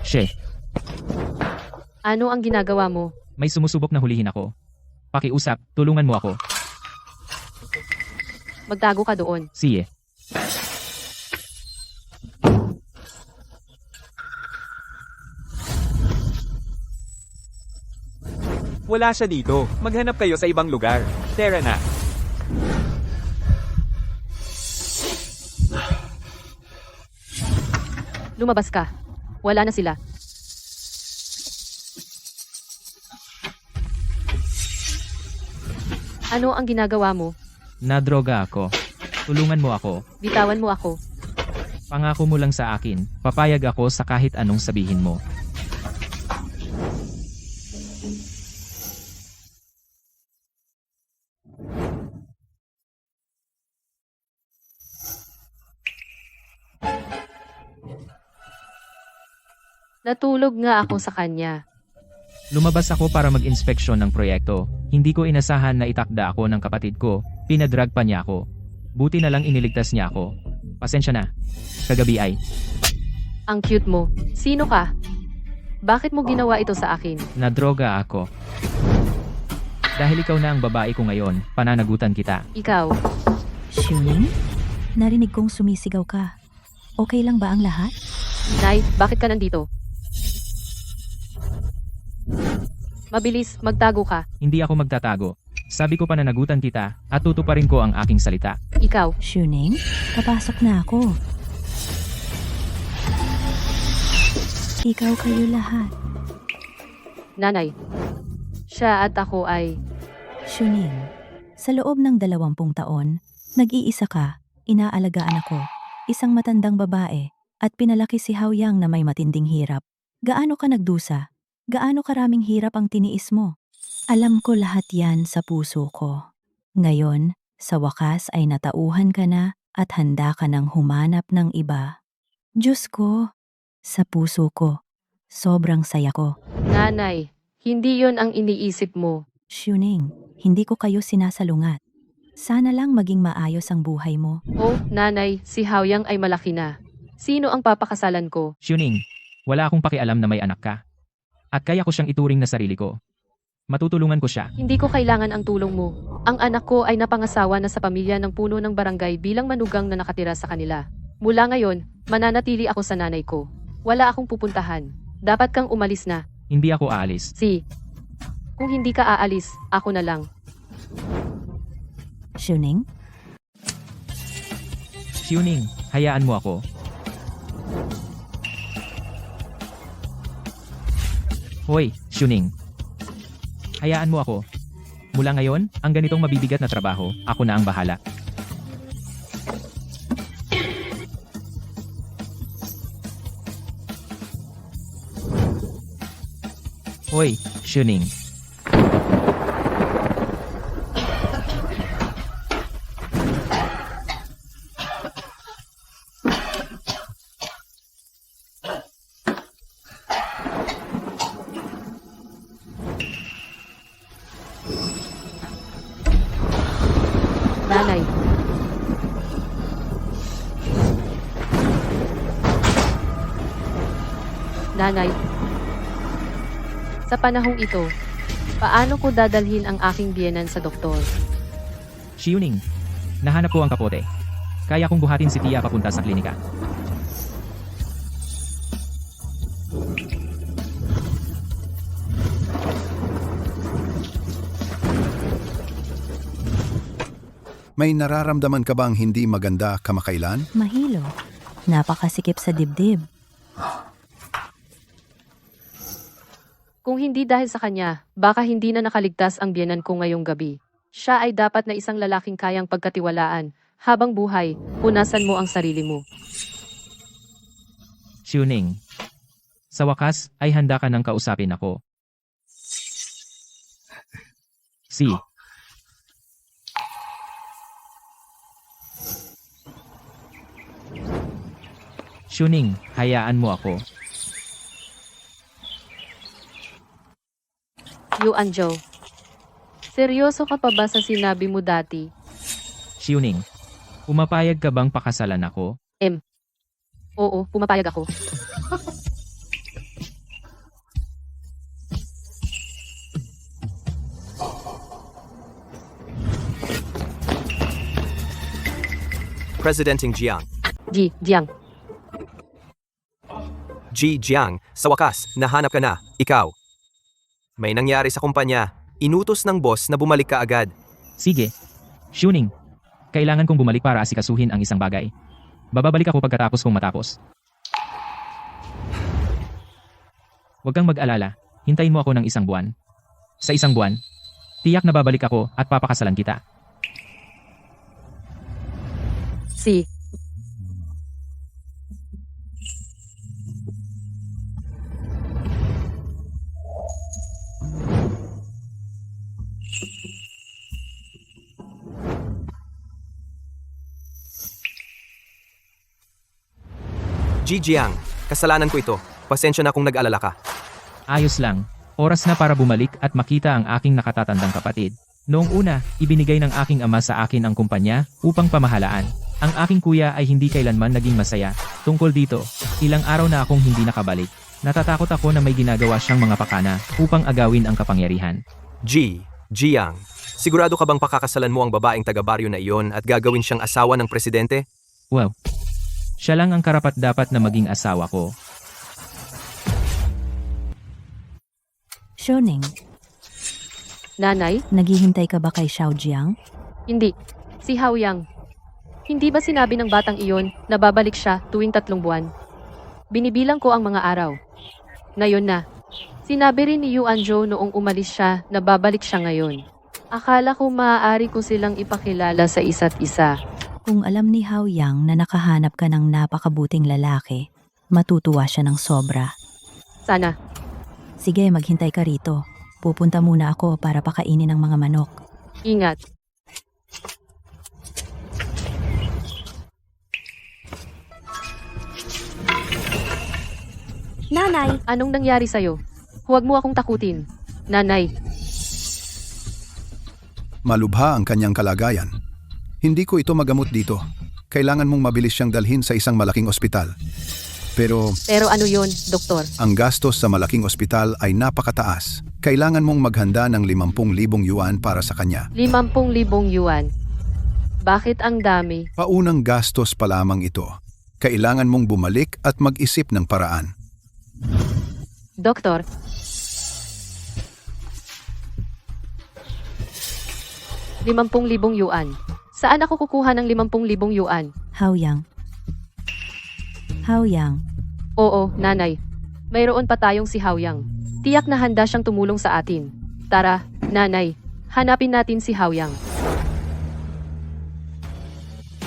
She, Ano ang ginagawa mo? may sumusubok na hulihin ako. Pakiusap, tulungan mo ako. Magtago ka doon. Sige. Wala siya dito. Maghanap kayo sa ibang lugar. Tara na. Lumabas ka. Wala na sila. Ano ang ginagawa mo? Nadroga ako. Tulungan mo ako. Bitawan mo ako. Pangako mo lang sa akin. Papayag ako sa kahit anong sabihin mo. Natulog nga ako sa kanya. Lumabas ako para mag-inspeksyon ng proyekto. Hindi ko inasahan na itakda ako ng kapatid ko. Pinadrag pa niya ako. Buti na lang iniligtas niya ako. Pasensya na. Kagabi ay. Ang cute mo. Sino ka? Bakit mo ginawa ito sa akin? Nadroga ako. Dahil ikaw na ang babae ko ngayon, pananagutan kita. Ikaw. Shuning? Narinig kong sumisigaw ka. Okay lang ba ang lahat? Nay, bakit ka nandito? Mabilis, magtago ka. Hindi ako magtatago. Sabi ko pananagutan kita at tutuparin ko ang aking salita. Ikaw. Shuning? Papasok na ako. Ikaw kayo lahat. Nanay. Siya at ako ay... Shuning, sa loob ng 20 taon, nag-iisa ka, inaalagaan ako, isang matandang babae, at pinalaki si Haoyang na may matinding hirap. Gaano ka nagdusa? Gaano karaming hirap ang tiniis mo? Alam ko lahat yan sa puso ko. Ngayon, sa wakas ay natauhan ka na at handa ka nang humanap ng iba. Diyos ko, sa puso ko, sobrang saya ko. Nanay, hindi yon ang iniisip mo. Shuning, hindi ko kayo sinasalungat. Sana lang maging maayos ang buhay mo. Oh, nanay, si Haoyang ay malaki na. Sino ang papakasalan ko? Shuning, wala akong pakialam na may anak ka. At kaya ko siyang ituring na sarili ko. Matutulungan ko siya. Hindi ko kailangan ang tulong mo. Ang anak ko ay napangasawa na sa pamilya ng puno ng barangay bilang manugang na nakatira sa kanila. Mula ngayon, mananatili ako sa nanay ko. Wala akong pupuntahan. Dapat kang umalis na. Hindi ako aalis. Kung hindi ka aalis, ako na lang. Shuning? Shuning, hayaan mo ako. Hoy, Shuning. Hayaan mo ako. Mula ngayon, ang ganitong mabibigat na trabaho, ako na ang bahala. Hoy, Shuning. Nanay. Nanay. Sa panahong ito, paano ko dadalhin ang aking biyenan sa doktor? Shuning, nahanap ko ang kapote. Kaya kong buhatin si Tia papunta sa klinika. May nararamdaman ka bang hindi maganda kamakailan? Mahilo. Napakasikip sa dibdib. Kung hindi dahil sa kanya, baka hindi na nakaligtas ang biyenan ko ngayong gabi. Siya ay dapat na isang lalaking kayang pagkatiwalaan. Habang buhay, punasan mo ang sarili mo. Shuning, sa wakas ay handa ka nang kausapin ako. Si. Shuning, hayaan mo ako. Yuanjo. Seryoso ka pa ba sa sinabi mo dati? Shuning, pumapayag ka bang pakasalan ako? Oo, pumapayag ako. Presidenting Jiang. Jiang. Jiang, sa wakas, nahanap ka na. Ikaw. May nangyari sa kumpanya. Inutos ng boss na bumalik ka agad. Sige. Shuning. Kailangan kong bumalik para asikasuhin ang isang bagay. Bababalik ako pagkatapos kong matapos. Huwag kang mag-alala. Hintayin mo ako ng 1 buwan. Sa 1 buwan, tiyak na babalik ako at papakasalan kita. Si. Jiang, kasalanan ko ito. Pasensya na kung nag-alala ka. Ayos lang. Oras na para bumalik at makita ang aking nakatatandang kapatid. Noong una, ibinigay ng aking ama sa akin ang kumpanya upang pamahalaan. Ang aking kuya ay hindi kailanman naging masaya. Tungkol dito, ilang araw na akong hindi nakabalik. Natatakot ako na may ginagawa siyang mga pakana upang agawin ang kapangyarihan. Jiang, sigurado ka bang pakakasalan mo ang babaeng taga-baryo na iyon at gagawin siyang asawa ng presidente? Wow. Siya lang ang karapat-dapat na maging asawa ko. Shuning, Nanay? naghihintay ka ba kay Xiao Jiang? Hindi. Si Haoyang. Hindi ba sinabi ng batang iyon na babalik siya tuwing 3 buwan? Binibilang ko ang mga araw. Ngayon na. Sinabi rin ni Yuan Zhou noong umalis siya na babalik siya ngayon. Akala ko maaari ko silang ipakilala sa isa't isa. Kung alam ni Haoyang na nakahanap ka ng napakabuting lalaki, matutuwa siya ng sobra. Sana. Sige, maghintay ka rito. Pupunta muna ako para pakainin ang mga manok. Ingat. Nanay, Anong nangyari sa'yo? Huwag mo akong takutin. Nanay. Malubha ang kanyang kalagayan. Hindi ko ito magamot dito. Kailangan mong mabilis siyang dalhin sa isang malaking ospital. Pero Pero ano yon, doktor? ang gastos sa malaking ospital ay napakataas. Kailangan mong maghanda ng 50,000 yuan para sa kanya. 50,000 yuan. Bakit ang dami? Paunang gastos pa lamang ito. Kailangan mong bumalik at mag-isip ng paraan. Doktor, 50,000 yuan. Saan ako kukuha ng 50,000 yuan? Haoyang. Haoyang, Oo, nanay. Mayroon pa tayong si Haoyang. Tiyak na handa siyang tumulong sa atin. Tara, nanay. Hanapin natin si Haoyang.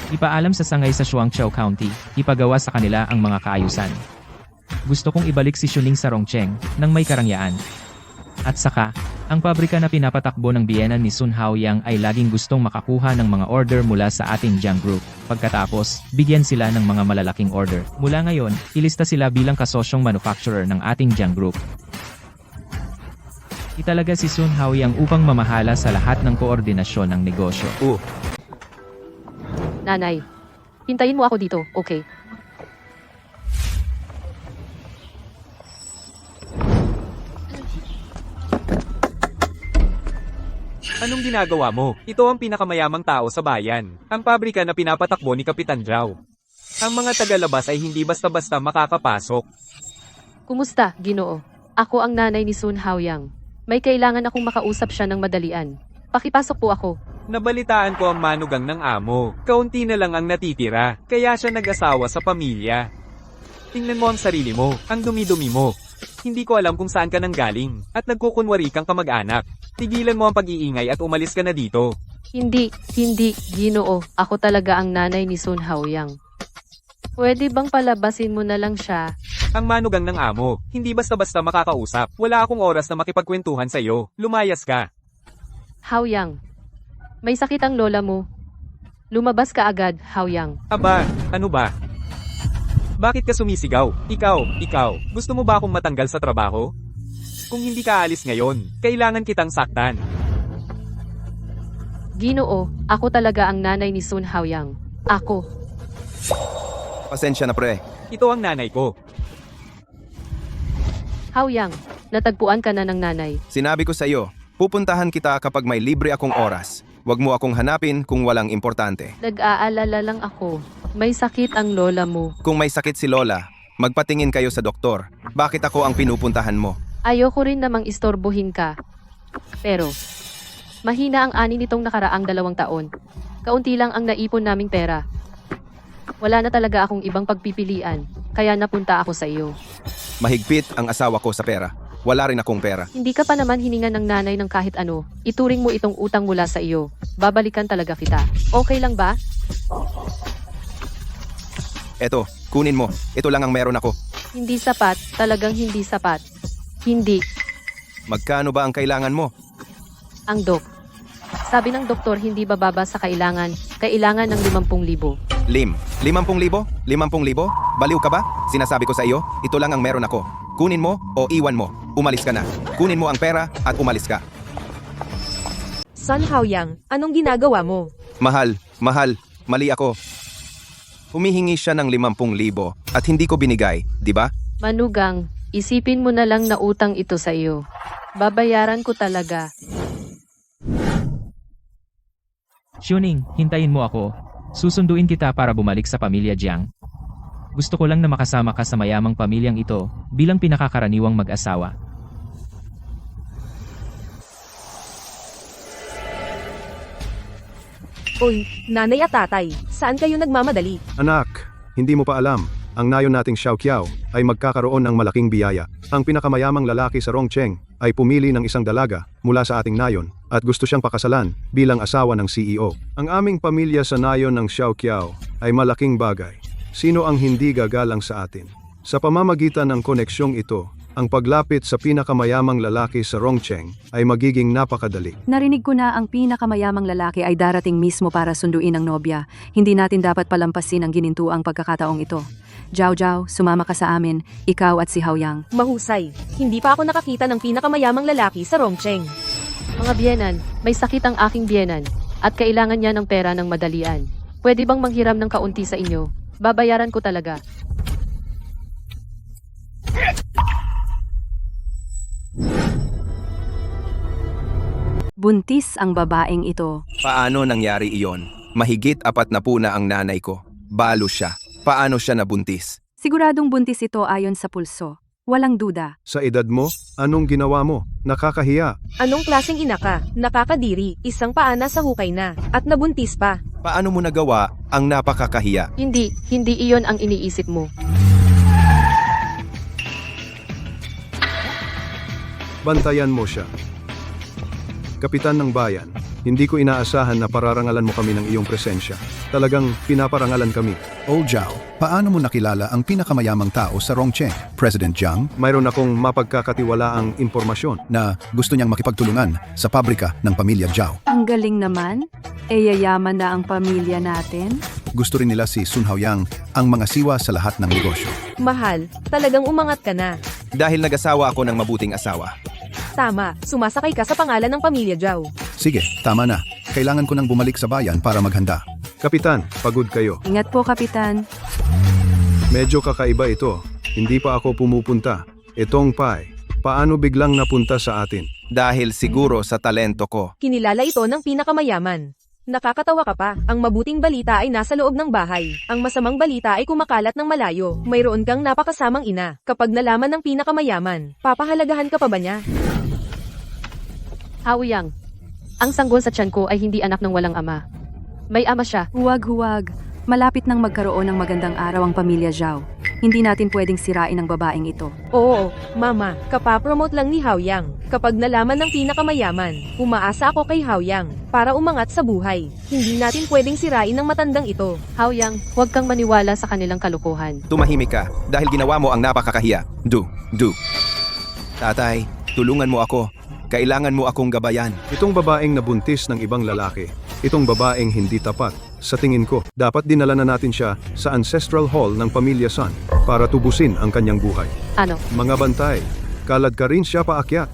Ipaalam sa sangay sa Shuangqiao County, ipagawa sa kanila ang mga kaayusan. Gusto kong ibalik si Shuning sa Rongcheng nang may karangyaan. At saka, ang pabrika na pinapatakbo ng biyenan ni Sun Haoyang ay laging gustong makakuha ng mga order mula sa ating Jiang Group. Pagkatapos, bigyan sila ng mga malalaking order. Mula ngayon, ilista sila bilang kasosyong manufacturer ng ating Jiang Group. Italaga si Sun Haoyang upang mamahala sa lahat ng koordinasyon ng negosyo. Nanay. Hintayin mo ako dito, okay? Anong ginagawa mo? Ito ang pinakamayamang tao sa bayan. Ang pabrika na pinapatakbo ni Kapitan Zhao. Ang mga tagalabas ay hindi basta-basta makakapasok. Kumusta, Ginoo? Ako ang nanay ni Sun Haoyang. May kailangan akong makausap siya ng madalian. Pakipasok po ako. Nabalitaan ko ang manugang ng amo. Kaunti na lang ang natitira, kaya siya nag-asawa sa pamilya. Tingnan mo ang sarili mo, ang dumi-dumi mo. Hindi ko alam kung saan ka nang galing, at nagkukunwari kang kamag-anak. Tigilan mo ang pag-iingay at umalis ka na dito. Hindi, Ginoo. Ako talaga ang nanay ni Sun Haoyang. Pwede bang palabasin mo na lang siya? Ang manugang ng amo, hindi basta-basta makakausap. Wala akong oras na makipagkwentuhan sa'yo. Lumayas ka. Haoyang. May sakit ang lola mo. Lumabas ka agad, Haoyang. Aba, ano ba? Bakit ka sumisigaw? Ikaw, gusto mo ba akong matanggal sa trabaho? Kung hindi ka alis ngayon, kailangan kitang saktan. Ginoo, ako talaga ang nanay ni Sun Haoyang. Ako. Pasensya na pre. Ito ang nanay ko. Haoyang, natagpuan ka na ng nanay. Sinabi ko sa iyo, pupuntahan kita kapag may libre akong oras. Huwag mo akong hanapin kung walang importante. Nag-aalala lang ako. May sakit ang lola mo. Kung may sakit si Lola, magpatingin kayo sa doktor. Bakit ako ang pinupuntahan mo? Ayoko rin namang istorbohin ka. Pero, mahina ang ani nitong nakaraang 2 taon. Kaunti lang ang naipon naming pera. Wala na talaga akong ibang pagpipilian, kaya napunta ako sa iyo. Mahigpit ang asawa ko sa pera. Wala rin akong pera. Hindi ka pa naman hininga ng nanay ng kahit ano. Ituring mo itong utang mula sa iyo. Babalikan talaga kita. Okay lang ba? Eto, kunin mo. Ito lang ang meron ako. Hindi sapat. Talagang hindi sapat. Hindi. Magkano ba ang kailangan mo? Ang Sabi ng doktor hindi bababa sa kailangan. Kailangan ng 50,000. 50,000? 50,000? Baliw ka ba? Sinasabi ko sa iyo, ito lang ang meron ako. Kunin mo o iwan mo. Umalis ka na. Kunin mo ang pera at umalis ka. Son Haoyang, anong ginagawa mo? Mahal, mali ako. Humihingi siya ng 50,000 at hindi ko binigay, di ba? Manugang, isipin mo na lang na utang ito sa iyo. Babayaran ko talaga. Xuning, hintayin mo ako. Susunduin kita para bumalik sa pamilya Jiang. Gusto ko lang na makasama ka sa mayamang pamilyang ito bilang pinakakaraniwang mag-asawa. Oy, nanay at tatay, saan kayo nagmamadali? Anak, hindi mo pa alam, ang nayon nating Xiao Qiao ay magkakaroon ng malaking biyaya. Ang pinakamayamang lalaki sa Rongcheng ay pumili ng isang dalaga mula sa ating nayon at gusto siyang pakasalan bilang asawa ng CEO. Ang aming pamilya sa nayon ng Xiao Qiao ay malaking bagay. Sino ang hindi gagalang sa atin? Sa pamamagitan ng koneksyong ito, ang paglapit sa pinakamayamang lalaki sa Rongcheng ay magiging napakadali. Narinig ko na ang pinakamayamang lalaki ay darating mismo para sunduin ang nobya. Hindi natin dapat palampasin ang ginintuang pagkakataong ito. Jiao Jiao, sumama ka sa amin, ikaw at si Haoyang. Mahusay, hindi pa ako nakakita ng pinakamayamang lalaki sa Rongcheng. Mga biyenan, may sakit ang aking biyenan at kailangan niya ng pera ng madalian. Pwede bang manghiram ng kaunti sa inyo? Babayaran ko talaga. Buntis ang babaeng ito. Paano nangyari iyon? Mahigit 40 na ang nanay ko. Balo siya. Paano siya nabuntis? Siguradong buntis ito ayon sa pulso. Walang duda. Sa edad mo, anong ginawa mo? Nakakahiya. Anong klaseng ina ka? Nakakadiri, isang paa na sa hukay na, at nabuntis pa. Paano mo nagawa ang napakakahiya? Hindi iyon ang iniisip mo. Bantayan mo siya. Kapitan ng bayan, hindi ko inaasahan na pararangalan mo kami ng iyong presensya. Talagang pinaparangalan kami. Oh Zhao, paano mo nakilala ang pinakamayamang tao sa Rongcheng? President Jiang Mayroon akong mapagkakatiwalaang impormasyon. na gusto niyang makipagtulungan sa pabrika ng pamilya Zhao. Ang galing naman. Yayaman na ang pamilya natin. Gusto rin nila si Sun Haoyang ang mga siwa sa lahat ng negosyo. Mahal, talagang umangat ka na. Dahil nag-asawa ako ng mabuting asawa. Tama, sumasakay ka sa pangalan ng pamilya Jiao. Sige, tama na. Kailangan ko nang bumalik sa bayan para maghanda. Kapitan, pagod kayo. Ingat po, Kapitan. Medyo kakaiba ito. Hindi pa ako pumupunta. Itong Pai, paano biglang napunta sa atin? Dahil siguro sa talento ko. Kinilala ito ng pinakamayaman. Nakakatawa ka pa, ang mabuting balita ay nasa loob ng bahay. Ang masamang balita ay kumakalat ng malayo. Mayroon kang napakasamang ina. Kapag nalaman ng pinakamayaman, papahalagahan ka pa ba niya? Haoyang, ang sanggol sa tiyan ko ay hindi anak ng walang ama. May ama siya. Huwag. Malapit nang magkaroon ng magandang araw ang pamilya Zhao. Hindi natin pwedeng sirain ang babaeng ito. Oo, mama, kapapromote lang ni Haoyang. Kapag nalaman ng pinakamayaman, umaasa ako kay Haoyang para umangat sa buhay. Hindi natin pwedeng sirain ang matandang ito. Haoyang, huwag kang maniwala sa kanilang kalokohan. Tumahimik ka dahil ginawa mo ang napakakahiya. Du. Tatay, tulungan mo ako. Kailangan mo akong gabayan. Itong babaeng nabuntis ng ibang lalaki, itong babaeng hindi tapat. Sa tingin ko, dapat dinala na natin siya sa Ancestral Hall ng Pamilya Sun para tubusin ang kanyang buhay. Ano? Mga bantay, kalad ka rin siya paakyat.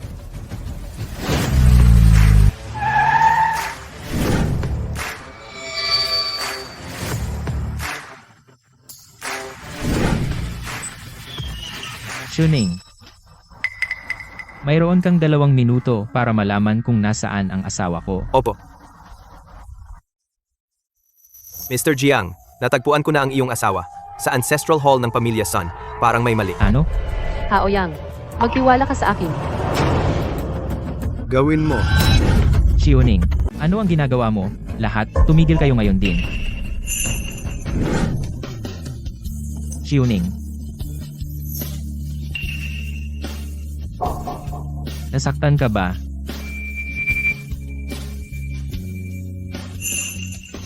Xuning. Mayroon kang 2 minuto para malaman kung nasaan ang asawa ko. Opo. Mr. Jiang, natagpuan ko na ang iyong asawa sa Ancestral Hall ng Pamilya Sun. Parang may mali. Ano? Hao Yang, magtiwala ka sa akin. Gawin mo. Xiuning, ano ang ginagawa mo? Lahat, tumigil kayo ngayon din. Xiuning. Nasaktan ka ba?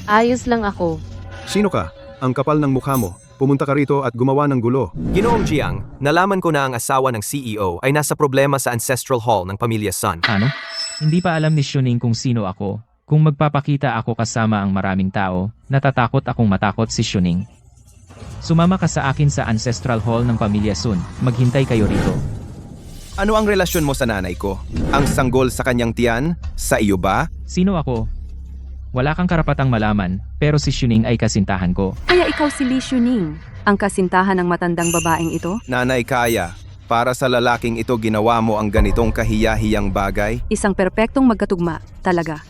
Ayos lang ako. Sino ka? Ang kapal ng mukha mo. Pumunta ka rito at gumawa ng gulo. Ginoong Jiang, nalaman ko na ang asawa ng CEO ay nasa problema sa Ancestral Hall ng Pamilya Sun. Ano? Hindi pa alam ni Xiuning kung sino ako. Kung magpapakita ako kasama ang maraming tao, natatakot akong matakot si Xiuning. Sumama ka sa akin sa Ancestral Hall ng Pamilya Sun. Maghintay kayo rito. Ano ang relasyon mo sa nanay ko? Ang sanggol sa kanyang tiyan? Sa iyo ba? Sino ako? Wala kang karapatang malaman, pero si Xiuning ay kasintahan ko. Kaya ikaw si Li Xuning, ang kasintahan ng matandang babaeng ito? Nanay Kaya, para sa lalaking ito ginawa mo ang ganitong kahiya-hiyang bagay? Isang perpektong magkatugma, talaga.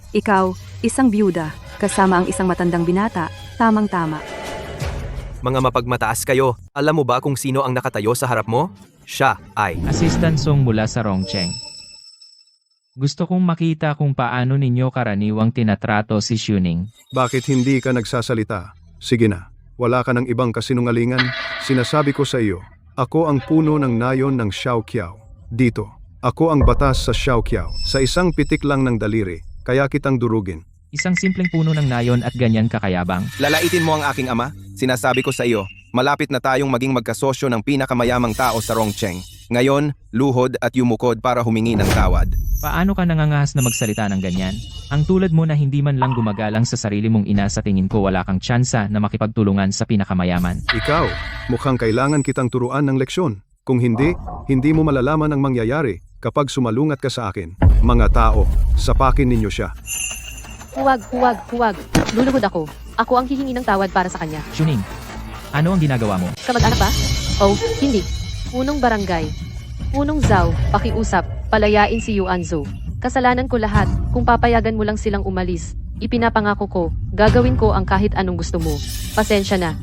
Ikaw, isang byuda, kasama ang isang matandang binata, tamang-tama. Mga mapagmataas kayo, alam mo ba kung sino ang nakatayo sa harap mo? Siya ay... Assistant Song mula sa Rongcheng. Gusto kong makita kung paano ninyo karaniwang tinatrato si Xiuning. Bakit hindi ka nagsasalita? Sige na, wala ka ng ibang kasinungalingan. Sinasabi ko sa iyo, ako ang puno ng nayon ng Xiaoqiao. Dito, ako ang batas sa Xiaoqiao. Sa isang pitik lang ng daliri, kaya kitang durugin. Isang simpleng puno ng nayon at ganyan kakayabang. Lalaitin mo ang aking ama? Sinasabi ko sa iyo, malapit na tayong maging magkasosyo ng pinakamayamang tao sa Rongcheng. Ngayon, luhod at yumukod para humingi ng tawad. Paano ka nangangahas na magsalita ng ganyan? Ang tulad mo na hindi man lang gumagalang sa sarili mong ina, sa tingin ko wala kang tsansa na makipagtulungan sa pinakamayaman. Ikaw, mukhang kailangan kitang turuan ng leksyon. Kung hindi, hindi mo malalaman ang mangyayari kapag sumalungat ka sa akin. Mga tao, sapakin ninyo siya. Huwag. Luluhod ako. Ako ang hihingi ng tawad para sa kanya. Xiuning, ano ang ginagawa mo? Kamag-anak ba? Oh, hindi. Punong barangay. Punong Zhao, pakiusap, palayain si Yuanzo. Kasalanan ko lahat, kung papayagan mo lang silang umalis. Ipinapangako ko, gagawin ko ang kahit anong gusto mo. Pasensya na.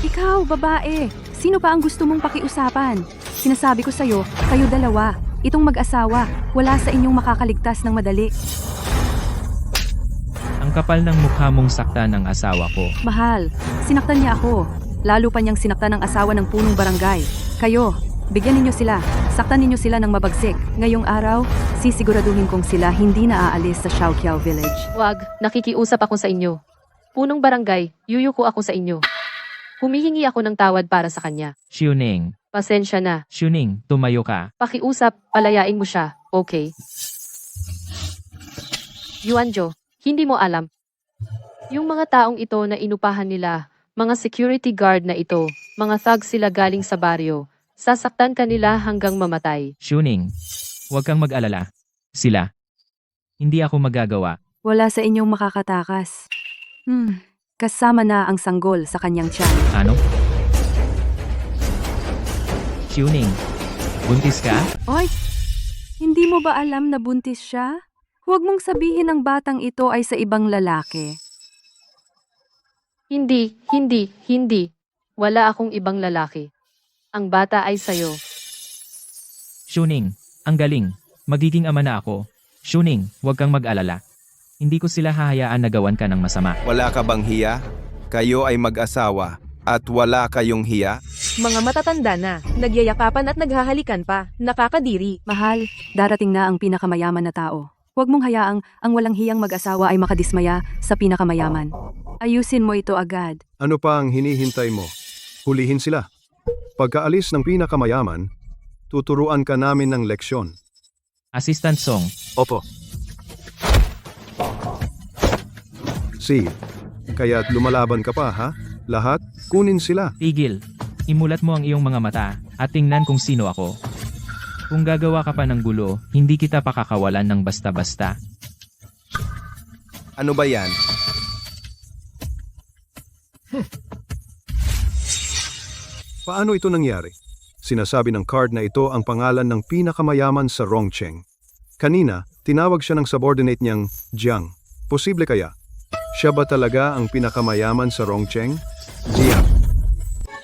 Ikaw, babae, sino pa ang gusto mong pakiusapan? Sinasabi ko sa'yo, kayo dalawa, itong mag-asawa, wala sa inyong makakaligtas ng madali. Ang kapal ng mukha mong sakta ng asawa ko. Mahal, sinaktan niya ako. Lalo pa niyang sinaktan ng asawa ng punong barangay. Kayo, bigyan ninyo sila. Saktan ninyo sila ng mabagsik. Ngayong araw, sisiguraduhin kong sila hindi na aalis sa Xiaoqiao Village. Huwag, nakikiusap ako sa inyo. Punong barangay, yuyuko ako sa inyo. Humihingi ako ng tawad para sa kanya. Xiuning, Pasensya na. Xiuning, tumayo ka. Pakiusap, palayain mo siya, okay? Yuanjo, hindi mo alam. Yung mga taong ito na inupahan nila, mga security guard na ito, mga thug sila galing sa baryo. Sasaktan kanila hanggang mamatay. Xiuning, huwag kang mag-alala. Sila. Hindi ako magagawa. Wala sa inyong makakatakas. Kasama na ang sanggol sa kanyang tiyan. Ano? Xiuning, buntis ka? Oy, hindi mo ba alam na buntis siya? Huwag mong sabihin ang batang ito ay sa ibang lalaki. Hindi. Wala akong ibang lalaki. Ang bata ay sayo. Xiuning, ang galing. Magiging ama na ako. Xiuning, huwag kang mag-alala. Hindi ko sila hahayaan na gawan ka ng masama. Wala ka bang hiya? Kayo ay mag-asawa at wala kayong hiya? Mga matatanda na, nagyayakapan at naghahalikan pa, nakakadiri. Mahal, darating na ang pinakamayaman na tao. Huwag mong hayaang ang walang hiyang mag-asawa ay makadismaya sa pinakamayaman. Ayusin mo ito agad. Ano pa ang hinihintay mo? Hulihin sila. Pagkaalis ng pinakamayaman, tuturuan ka namin ng leksyon. Assistant Song, Opo. Kaya't lumalaban ka pa, ha? Lahat, kunin sila. tigil. Imulat mo ang iyong mga mata at tingnan kung sino ako. Kung gagawa ka pa ng gulo, hindi kita pakakawalan ng basta-basta. Ano ba yan? Paano ito nangyari? Sinasabi ng card na ito ang pangalan ng pinakamayaman sa Rongcheng. Kanina, tinawag siya ng subordinate niyang Jiang. Posible kaya? Siya ba talaga ang pinakamayaman sa Rongcheng? Jiang.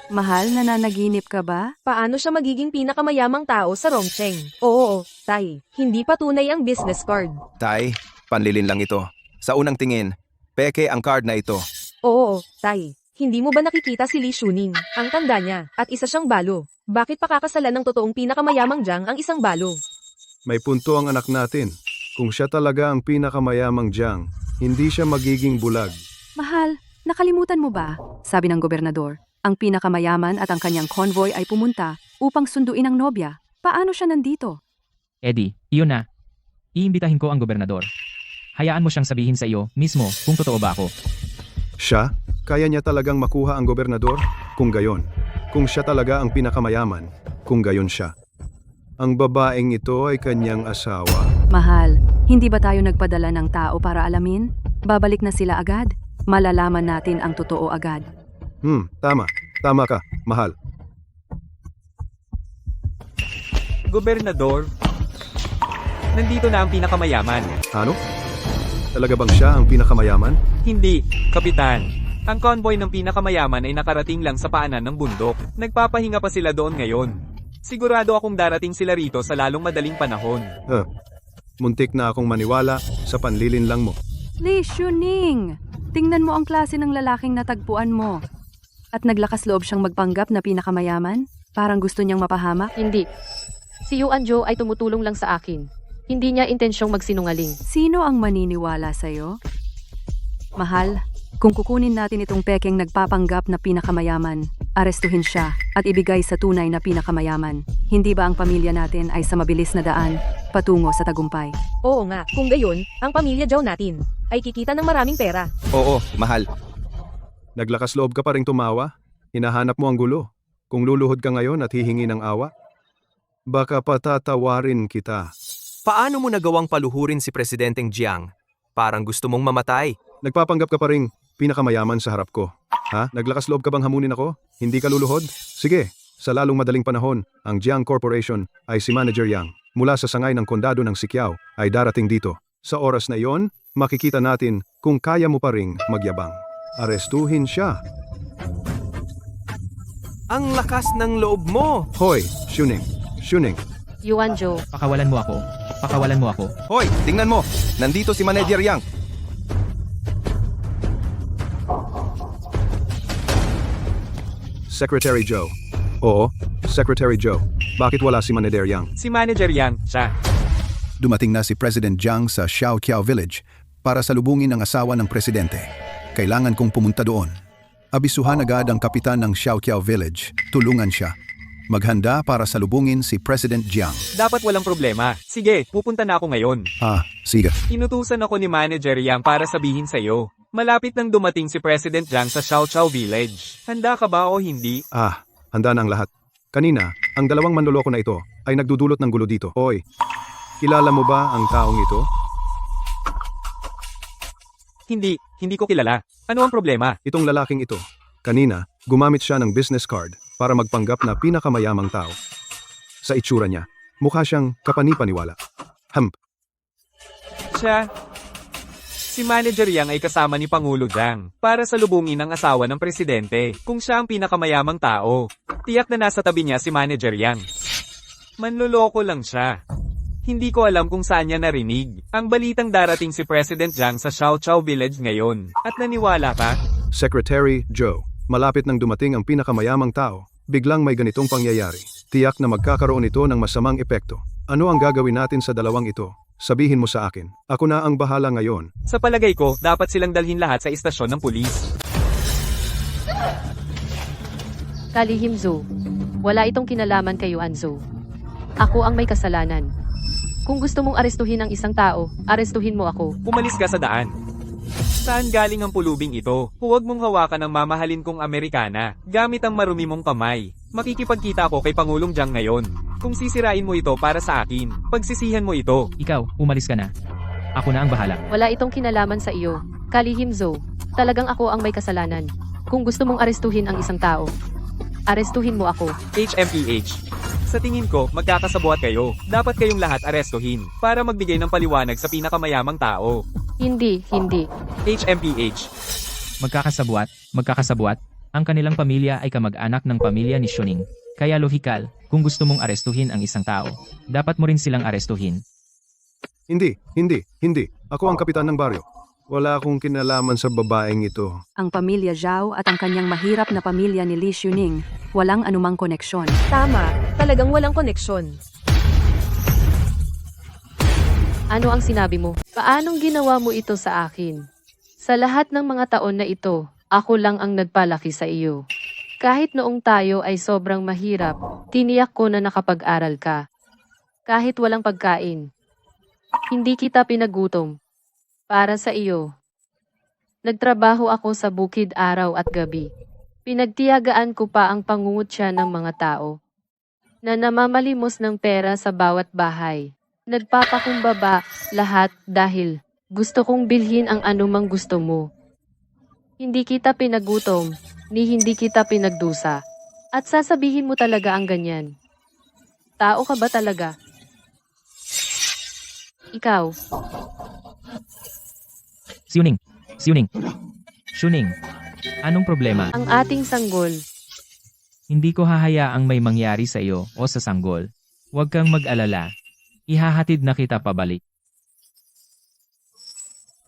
Mahal, nananaginip ka ba? Paano siya magiging pinakamayamang tao sa Rongcheng? Oo, Tay. Hindi patunay ang business card. Tay, panlilin lang ito. Sa unang tingin, peke ang card na ito. Oo, Tay. Hindi mo ba nakikita si Li Shuning? Ang tanda niya, at isa siyang balo. Bakit pakakasalan ng totoong pinakamayamang Jiang ang isang balo? May punto ang anak natin. Kung siya talaga ang pinakamayamang Jiang, hindi siya magiging bulag. Mahal, nakalimutan mo ba? Sabi ng gobernador, ang pinakamayaman at ang kanyang convoy ay pumunta upang sunduin ang nobya. Paano siya nandito? Eddie, iyon na. Iimbitahin ko ang gobernador. Hayaan mo siyang sabihin sa iyo mismo kung totoo ba ako. Siya? Kaya niya talagang makuha ang gobernador? Kung gayon. Kung siya talaga ang pinakamayaman, kung gayon siya. Ang babaeng ito ay kanyang asawa. Mahal, hindi ba tayo nagpadala ng tao para alamin? Babalik na sila agad. Malalaman natin ang totoo agad. Tama. Tama ka, mahal. Gobernador, nandito na ang pinakamayaman. Ano? Talaga bang siya ang pinakamayaman? Hindi, Kapitan. Ang convoy ng pinakamayaman ay nakarating lang sa paanan ng bundok. Nagpapahinga pa sila doon ngayon. Sigurado akong darating sila rito sa lalong madaling panahon. Muntik na akong maniwala sa panlilin lang mo. Li Shuning! Tingnan mo ang klase ng lalaking natagpuan mo. At naglakas loob siyang magpanggap na pinakamayaman? Parang gusto niyang mapahamak? Hindi. Si Yuan Zhou ay tumutulong lang sa akin. Hindi niya intensyong magsinungaling. Sino ang maniniwala sa'yo? Mahal, kung kukunin natin itong pekeng nagpapanggap na pinakamayaman, arestuhin siya at ibigay sa tunay na pinakamayaman. Hindi ba ang pamilya natin ay sa mabilis na daan patungo sa tagumpay? Oo nga, kung gayon, ang pamilya Zhao natin ay kikita ng maraming pera. Oo, mahal. Naglakas loob ka pa ring tumawa? Hinahanap mo ang gulo. Kung luluhod ka ngayon at hihingi ng awa, baka patatawarin kita. Paano mo nagawang paluhurin si Presidenteng Jiang? Parang gusto mong mamatay. Nagpapanggap ka pa ring pinakamayaman sa harap ko. Ha? Naglakas loob ka bang hamunin ako? Hindi ka luluhod? Sige, sa lalong madaling panahon, ang Jiang Corporation ay si Manager Yang mula sa sangay ng kondado ng Sikyao ay darating dito. Sa oras na iyon, makikita natin kung kaya mo pa ring magyabang. Arestuhin siya. Ang lakas ng loob mo! Hoy, Shuning. Shuning. Yuan Zhou, Pakawalan mo ako. Pakawalan mo ako. Hoy, tingnan mo! Nandito si Manager Yang. Secretary Joe. Oo, Secretary Joe. Bakit wala si Manager Yang? Si Manager Yang, siya. Dumating na si President Jiang sa Xiaoqiao Village para salubungin ang asawa ng presidente. Kailangan kong pumunta doon. Abisuhan agad ang kapitan ng Xiaoqiao Village. Tulungan siya. Maghanda para salubungin si President Jiang. Dapat walang problema. Sige, pupunta na ako ngayon. Sige. Inutusan ako ni Manager Yang para sabihin sa iyo. Malapit nang dumating si President Jiang sa Xiaoqiao Village. Handa ka ba o hindi? Handa na ang lahat. Kanina, ang dalawang manloloko na ito ay nagdudulot ng gulo dito. Hoy, kilala mo ba ang taong ito? Hindi ko kilala. Ano ang problema? Itong lalaking ito. Kanina, gumamit siya ng business card para magpanggap na pinakamayamang tao. Sa itsura niya, mukha siyang kapani-paniwala. Si Manager Yang ay kasama ni Pangulo Jiang para salubungin ang asawa ng presidente kung siya ang pinakamayamang tao. Tiyak na nasa tabi niya si Manager Yang. Manloloko lang siya. Hindi ko alam kung saan niya narinig ang balitang darating si President Jiang sa Xiaoqiao Village ngayon. At naniwala ka? Secretary Joe, malapit nang dumating ang pinakamayamang tao. Biglang may ganitong pangyayari. Tiyak na magkakaroon ito ng masamang epekto. Ano ang gagawin natin sa dalawang ito? Sabihin mo sa akin. Ako na ang bahala ngayon. Sa palagay ko, dapat silang dalhin lahat sa istasyon ng pulis. Kalihim Zhou. Wala itong kinalaman kay Yuan Zhou. Ako ang may kasalanan. Kung gusto mong arestuhin ang isang tao, arestuhin mo ako. Umalis ka sa daan. Saan galing ang pulubing ito? Huwag mong hawakan ang mamahalin kong Amerikana. Gamit ang marumi mong kamay. Makikipagkita ako kay Pangulong Jiang ngayon. Kung sisirain mo ito para sa akin, pagsisihan mo ito. Ikaw, umalis ka na. Ako na ang bahala. Wala itong kinalaman sa iyo. Kalihim Zhou. Talagang ako ang may kasalanan. Kung gusto mong arestuhin ang isang tao, arestuhin mo ako. HMPH. Sa tingin ko, magkakasabuat kayo. Dapat kayong lahat arestuhin para magbigay ng paliwanag sa pinakamayamang tao. Hindi. HMPH. Magkakasabuat, ang kanilang pamilya ay kamag-anak ng pamilya ni Shuning. Kaya lohikal, kung gusto mong arestuhin ang isang tao, dapat mo rin silang arestuhin. Hindi. Ako ang kapitan ng baryo. Wala akong kinalaman sa babaeng ito. Ang pamilya Zhao at ang kanyang mahirap na pamilya ni Li Xuning, walang anumang koneksyon. Tama, talagang walang koneksyon. Ano ang sinabi mo? Paanong ginawa mo ito sa akin? Sa lahat ng mga taon na ito, ako lang ang nagpalaki sa iyo. Kahit noong tayo ay sobrang mahirap, tiniyak ko na nakapag-aral ka. Kahit walang pagkain. Hindi kita pinagutom. Para sa iyo. Nagtrabaho ako sa bukid araw at gabi. Pinagtiyagaan ko pa ang pangungutya ng mga tao na namamalimos ng pera sa bawat bahay. Nagpapakumbaba lahat dahil gusto kong bilhin ang anumang gusto mo. Hindi kita pinagutom, ni hindi kita pinagdusa. At sasabihin mo talaga ang ganyan. Tao ka ba talaga? Ikaw. Shuning, anong problema? Ang ating sanggol. Hindi ko hahayaang may mangyari sa iyo o sa sanggol. Huwag kang mag-alala. Ihahatid na kita pabalik.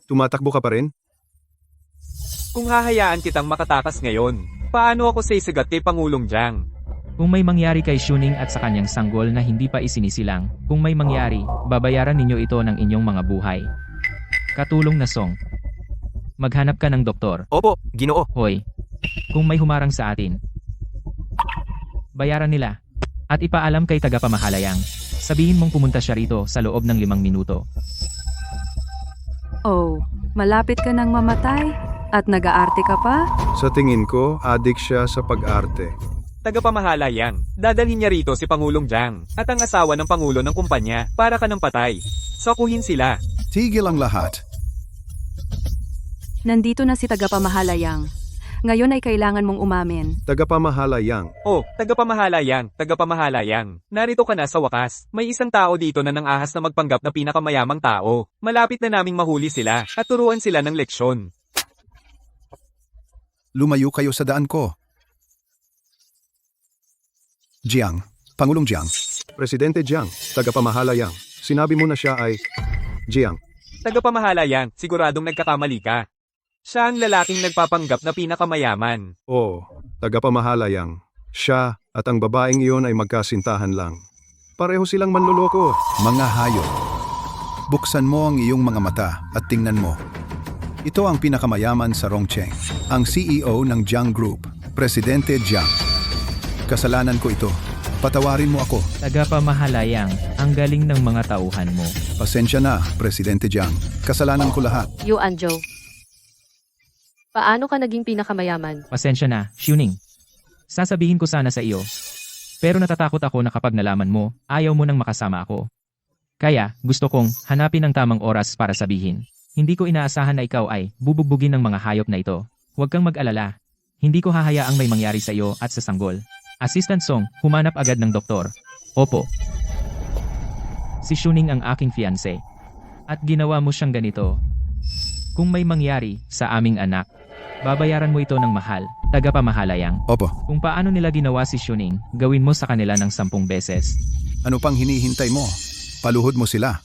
Tumatakbo ka pa rin? Kung hahayaan kitang makatakas ngayon, paano ako sisigat kay Pangulong Jiang? Kung may mangyari kay Shuning at sa kanyang sanggol na hindi pa isinisilang, kung may mangyari, babayaran ninyo ito ng inyong mga buhay. Katulong na Song. Maghanap ka ng doktor. Opo, Ginoo. Hoy, kung may humarang sa atin, bayaran nila. At ipaalam kay tagapamahalayang. Sabihin mong pumunta siya rito sa loob ng 5 minuto. Oh, malapit ka nang mamatay? At nag-aarte ka pa? Sa tingin ko, adik siya sa pag-arte. Tagapamahala Yang. Dadalhin niya rito si Pangulong Jiang at ang asawa ng Pangulo ng kumpanya para ka ng patay. Sakuhin sila. Tigil ang lahat. Nandito na si tagapamahalayang. Ngayon ay kailangan mong umamin. Tagapamahala Yang. Oh, tagapamahala Yang. Narito ka na sa wakas. May isang tao dito na nang-ahas na magpanggap na pinakamayamang tao. Malapit na naming mahuli sila at turuan sila ng leksyon. Lumayo kayo sa daan ko. Jiang, Pangulong Jiang. Presidente Jiang, tagapamahala Yang. Sinabi mo na siya ay Jiang. Tagapamahala Yang, siguradong nagkakamali ka. Siya ang lalaking nagpapanggap na pinakamayaman. Oo, tagapamahala Yang. Siya at ang babaeng iyon ay magkasintahan lang. Pareho silang manloloko. Mga hayop. Buksan mo ang iyong mga mata at tingnan mo. Ito ang pinakamayaman sa Rongcheng, ang CEO ng Jiang Group, Presidente Jiang. Kasalanan ko ito. Patawarin mo ako. Tagapamahalayang, ang galing ng mga tauhan mo. Pasensya na, Presidente Jiang. Kasalanan ko lahat. Yuan Zhou. Paano ka naging pinakamayaman? Pasensya na, Shuning. Sasabihin ko sana sa iyo. Pero natatakot ako na kapag nalaman mo, ayaw mo nang makasama ako. Kaya, gusto kong hanapin ang tamang oras para sabihin. Hindi ko inaasahan na ikaw ay bubugbugin ng mga hayop na ito. Huwag kang mag-alala. Hindi ko hahayaang may mangyari sa iyo at sa sanggol. Assistant Song, humanap agad ng doktor. Opo. Si Shuning ang aking fiancé. At ginawa mo siyang ganito. Kung may mangyari sa aming anak, babayaran mo ito ng mahal, tagapamahalayang. Opo. Kung paano nila ginawa si Shuning, gawin mo sa kanila ng 10 beses. Ano pang hinihintay mo? Paluhod mo sila.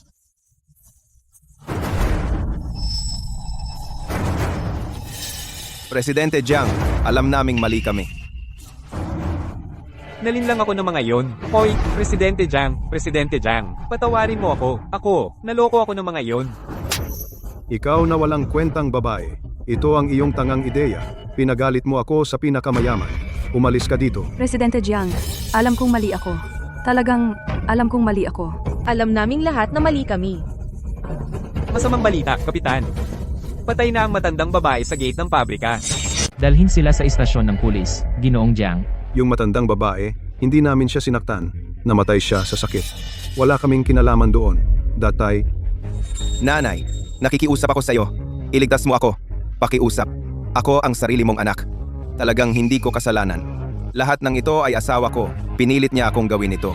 Presidente Jiang, alam naming mali kami. Nalinlang ako ng mga yon. Hoy, Presidente Jiang, patawarin mo ako. Naloko ako ng mga yon. Ikaw na walang kwentang babae. Ito ang iyong tangang ideya. Pinagalit mo ako sa pinakamayaman. Umalis ka dito. Presidente Jiang, alam kong mali ako. Talagang alam kong mali ako. Alam naming lahat na mali kami. Masamang balita, Kapitan. Patay na ang matandang babae sa gate ng pabrika. Dalhin sila sa istasyon ng pulis, Ginoong Jiang. Yung matandang babae, hindi namin siya sinaktan. Namatay siya sa sakit. Wala kaming kinalaman doon. Datay, Nanay, nakikiusap ako sa iyo. Iligtas mo ako. Pakiusap. Ako ang sarili mong anak. Talagang hindi ko kasalanan. Lahat ng ito ay asawa ko. Pinilit niya akong gawin ito.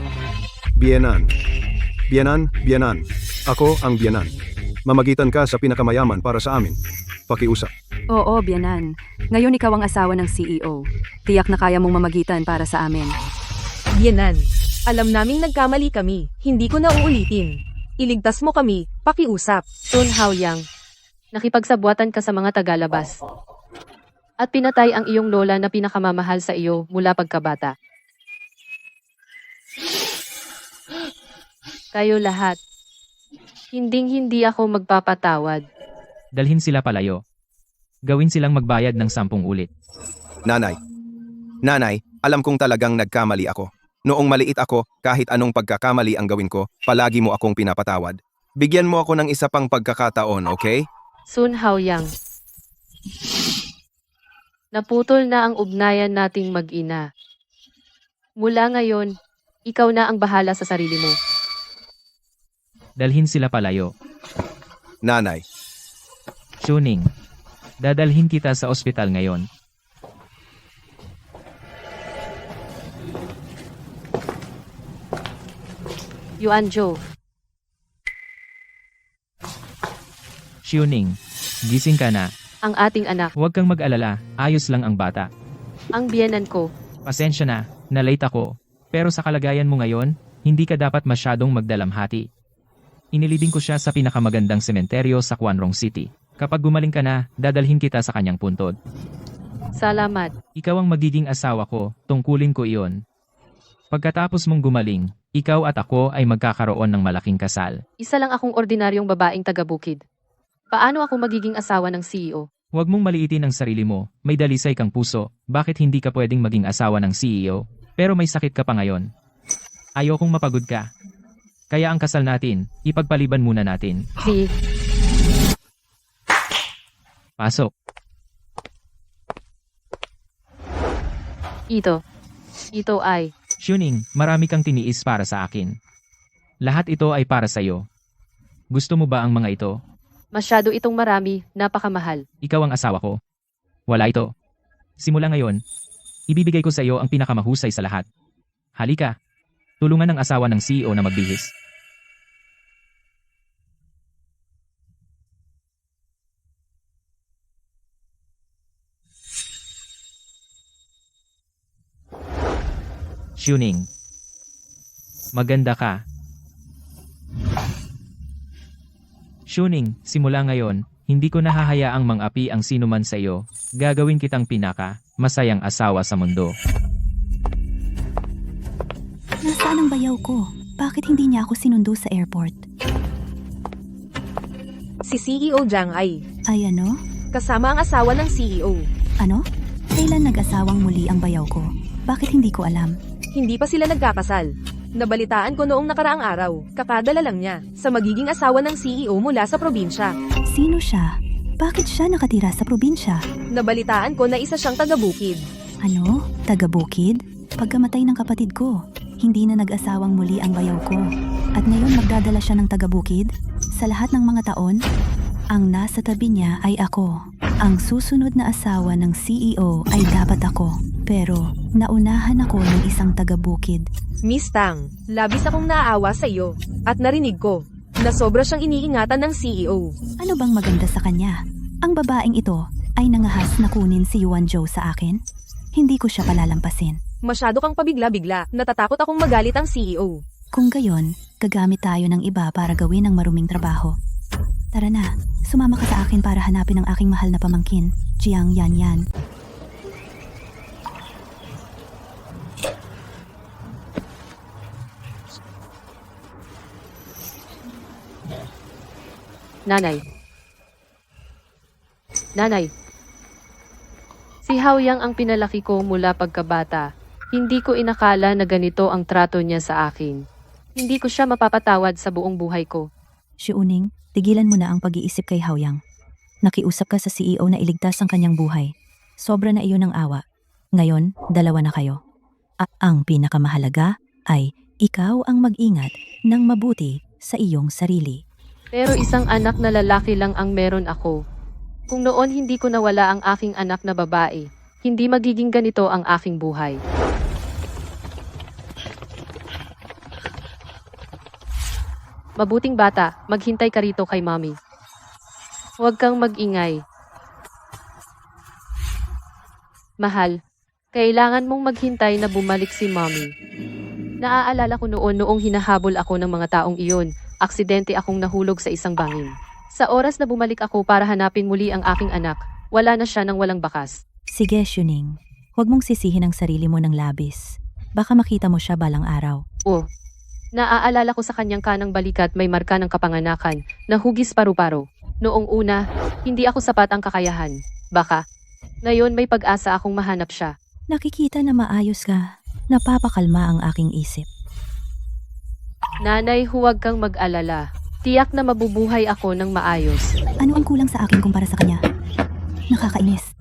Biyenan. Biyenan. Ako ang biyenan. mamagitan ka sa pinakamayaman para sa amin. Pakiusap. Oo, biyanan. Ngayon ikaw ang asawa ng CEO. Tiyak na kaya mong mamagitan para sa amin. Biyenan, alam naming nagkamali kami, hindi ko na uulitin. Iligtas mo kami, pakiusap. Sun Haoyang, nakipagsabwatan ka sa mga tagalabas. At pinatay ang iyong lola na pinakamamahal sa iyo mula pagkabata. Kayo lahat. Hinding-hindi ako magpapatawad. Dalhin sila palayo. Gawin silang magbayad ng 10 ulit. Nanay. Nanay, alam kong talagang nagkamali ako. Noong maliit ako, kahit anong pagkakamali ang gawin ko, palagi mo akong pinapatawad. Bigyan mo ako ng isa pang pagkakataon, okay? Sun Haoyang. Naputol na ang ugnayan nating mag-ina. Mula ngayon, ikaw na ang bahala sa sarili mo. Dalhin sila palayo. Nanay. Shuning, dadalhin kita sa ospital ngayon. Yuanzhou. Shuning, gising ka na. Ang ating anak, Huwag kang mag-alala, ayos lang ang bata. ang biyenan ko. Pasensya na, na-late ako. Pero sa kalagayan mo ngayon, hindi ka dapat masyadong magdalamhati. Inilibing ko siya sa pinakamagandang sementeryo sa Quanrong City. Kapag gumaling ka na, dadalhin kita sa kanyang puntod. Salamat. Ikaw ang magiging asawa ko, tungkulin ko iyon. Pagkatapos mong gumaling, ikaw at ako ay magkakaroon ng malaking kasal. Isa lang akong ordinaryong babaeng taga-bukid. Paano ako magiging asawa ng CEO? Huwag mong maliitin ang sarili mo, may dalisay kang puso, bakit hindi ka pwedeng maging asawa ng CEO? Pero may sakit ka pa ngayon. Ayokong mapagod ka. Kaya ang kasal natin, ipagpaliban muna natin. Si, Pasok. ito ay, Shuning, marami kang tiniis para sa akin. Lahat ito ay para sa iyo. Gusto mo ba ang mga ito? masyado itong marami, napakamahal. Ikaw ang asawa ko. Wala ito. Simula ngayon, ibibigay ko sa iyo ang pinakamahusay sa lahat. Halika. Tulungan ng asawa ng CEO na magbihis. Shuning. Maganda ka. Shuning, simula ngayon, hindi ko nahahayaang mang-api ang sinuman sa iyo. Gagawin kitang masayang asawa sa mundo. Nasaan ang bayaw ko? Bakit hindi niya ako sinundo sa airport? Si CEO Jiang Ai, Ay ano? kasama ang asawa ng CEO. Ano? Kailan nag-asawang muli ang bayaw ko? Bakit hindi ko alam? Hindi pa sila nagkakasal. Nabalitaan ko noong nakaraang araw, kakadala lang niya, sa magiging asawa ng CEO mula sa probinsya. Sino siya? Bakit siya nakatira sa probinsya? Nabalitaan ko na isa siyang taga-bukid. Ano? Taga-bukid? Pagkamatay ng kapatid ko, hindi na nag-asawang muli ang bayaw ko. At ngayon magdadala siya ng taga-bukid? Sa lahat ng mga taon, ang nasa tabi niya ay ako. Ang susunod na asawa ng CEO ay dapat ako. Pero, naunahan ako ng isang taga-bukid. Miss Tang, labis akong naaawa sa iyo. At narinig ko, na sobra siyang iniingatan ng CEO. Ano bang maganda sa kanya? Ang babaeng ito ay nangahas na kunin si Yuanzhou sa akin? Hindi ko siya palalampasin. Masyado kang pabigla-bigla, natatakot akong magalit ang CEO. Kung gayon, gagamit tayo ng iba para gawin ang maruming trabaho. Tara na, sumama ka sa akin para hanapin ang aking mahal na pamangkin, Jiang Yanyan. Nanay. Nanay. Si Haoyang ang pinalaki ko mula pagkabata. Hindi ko inakala na ganito ang trato niya sa akin. Hindi ko siya mapapatawad sa buong buhay ko. Shuning, tigilan mo na ang pag-iisip kay Haoyang. Nakiusap ka sa CEO na iligtas ang kanyang buhay. Sobra na iyon ang awa. Ngayon, dalawa na kayo. At ang pinakamahalaga ay ikaw ang mag-ingat ng mabuti sa iyong sarili. Pero isang anak na lalaki lang ang meron ako. Kung noon hindi ko nawala ang aking anak na babae, hindi magiging ganito ang aking buhay. Mabuting bata, maghintay ka rito kay mommy. Huwag kang mag-ingay. Mahal, kailangan mong maghintay na bumalik si Mommy. Naaalala ko noong hinahabol ako ng mga taong iyon, aksidente akong nahulog sa isang bangin. Sa oras na bumalik ako para hanapin muli ang aking anak, wala na siya ng walang bakas. Sige, Shuning. Huwag mong sisihin ang sarili mo ng labis. Baka makita mo siya balang araw. Oh, naaalala ko sa kanyang kanang balikat may marka ng kapanganakan, na hugis paru-paro. Noong una, hindi ako sapat ang kakayahan. Baka, ngayon may pag-asa akong mahanap siya. Nakikita na maayos ka. Napapakalma ang aking isip. Nanay, huwag kang mag-alala. Tiyak na mabubuhay ako ng maayos. Ano ang kulang sa akin kumpara sa kanya? Nakakainis.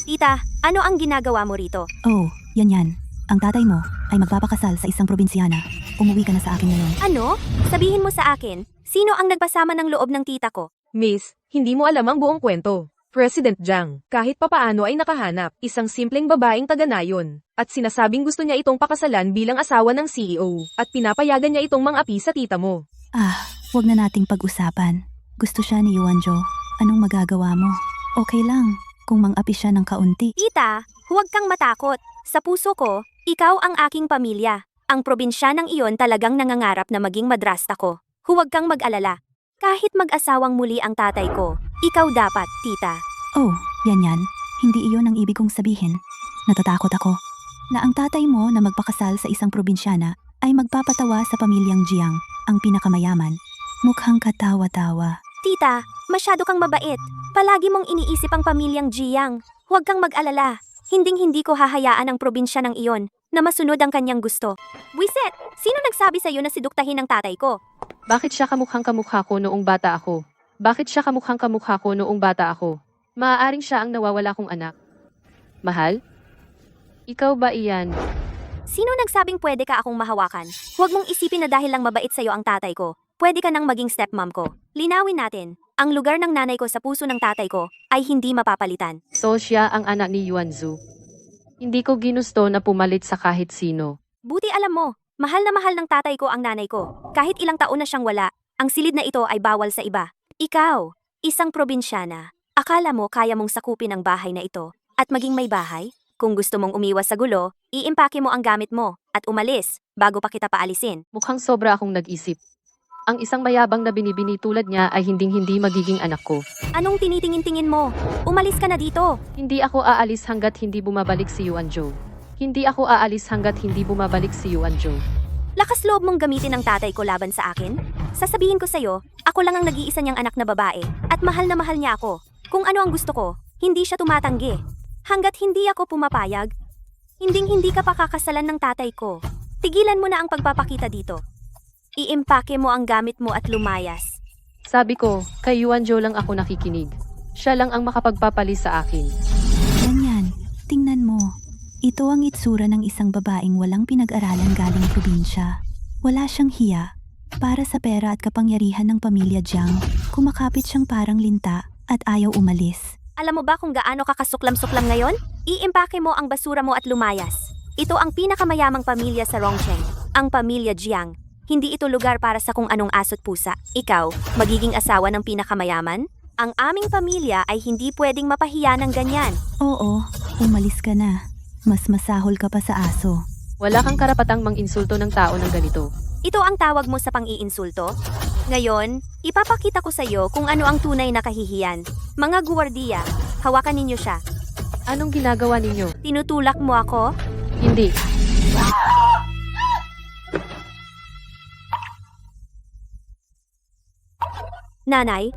Tita, ano ang ginagawa mo rito? Oh, yan. Ang tatay mo ay magpapakasal sa isang probinsyana. Umuwi ka na sa akin ngayon. Ano? Sabihin mo sa akin, sino ang nagpasama ng loob ng tita ko? Miss, hindi mo alam ang buong kwento. President Jiang, kahit papaano ay nakahanap, isang simpleng babaeng taga-nayon, at sinasabing gusto niya itong pakasalan bilang asawa ng CEO, at pinapayagan niya itong mang-api sa tita mo. Huwag na nating pag-usapan. Gusto siya ni Yuanjo. Anong magagawa mo? Okay lang kung mang-api siya ng kaunti. Tita, huwag kang matakot. Sa puso ko, ikaw ang aking pamilya. Ang probinsya ng iyon talagang nangangarap na maging madrasta ko. Huwag kang mag-alala. Kahit mag-asawang muli ang tatay ko, ikaw dapat, tita. Oh, yan. Hindi iyon ang ibig kong sabihin. Natatakot ako na ang tatay mo na magpakasal sa isang probinsyana ay magpapatawa sa pamilyang Jiang, ang pinakamayaman. Mukhang katawa-tawa. Tita, masyado kang mabait. Palagi mong iniisip ang pamilyang Jiang. Huwag kang mag-alala. Hinding-hindi ko hahayaan ang probinsya ng iyon na masunod ang kanyang gusto. Wiset, sino nagsabi sa'yo na siduktahin ng tatay ko? Bakit siya kamukhang kamukha ko noong bata ako? Maaaring siya ang nawawala kong anak. Mahal? Ikaw ba iyan? Sino nagsabing pwede ka akong mahawakan? Huwag mong isipin na dahil lang mabait sa'yo ang tatay ko, pwede ka nang maging stepmom ko. Linawin natin, ang lugar ng nanay ko sa puso ng tatay ko ay hindi mapapalitan. So siya ang anak ni Yuanzu. Hindi ko ginusto na pumalit sa kahit sino. Buti alam mo, mahal na mahal ng tatay ko ang nanay ko. Kahit ilang taon na siyang wala, ang silid na ito ay bawal sa iba. Ikaw, isang probinsyana, akala mo kaya mong sakupin ang bahay na ito at maging may bahay? Kung gusto mong umiwas sa gulo, iimpake mo ang gamit mo at umalis bago pa kita paalisin. Mukhang sobra akong nag-isip. Ang isang mayabang na binibini tulad niya ay hinding-hindi magiging anak ko. Anong tinitingin-tingin mo? Umalis ka na dito. Hindi ako aalis hanggat hindi bumabalik si Yuanjo. Lakas loob mong gamitin ang tatay ko laban sa akin? Sasabihin ko sa'yo, ako lang ang nag-iisa niyang anak na babae at mahal na mahal niya ako. Kung ano ang gusto ko, hindi siya tumatanggi. Hanggat hindi ako pumapayag, hinding-hindi ka pakakasalan ng tatay ko. Tigilan mo na ang pagpapakita dito. Iimpake mo ang gamit mo at lumayas. Sabi ko, kay Yuanjo lang ako nakikinig. Siya lang ang makapagpapalis sa akin. Ganyan, tingnan mo. Ito ang itsura ng isang babaeng walang pinag-aralan galing probinsya. Wala siyang hiya. Para sa pera at kapangyarihan ng pamilya Jiang, kumakapit siyang parang linta at ayaw umalis. Alam mo ba kung gaano ka kasuklam-suklam ngayon? Iimpake mo ang basura mo at lumayas. Ito ang pinakamayamang pamilya sa Rongcheng, ang pamilya Jiang. Hindi ito lugar para sa kung anong aso't pusa. Ikaw, magiging asawa ng pinakamayaman? Ang aming pamilya ay hindi pwedeng mapahiya ng ganyan. Oo, umalis ka na. Mas masahol ka pa sa aso. Wala kang karapatang mang-insulto ng tao ng ganito. Ito ang tawag mo sa pang-iinsulto? Ngayon, ipapakita ko sa iyo kung ano ang tunay na kahihiyan. Mga guwardiya, hawakan ninyo siya. Anong ginagawa ninyo? Tinutulak mo ako? Hindi. Nanay,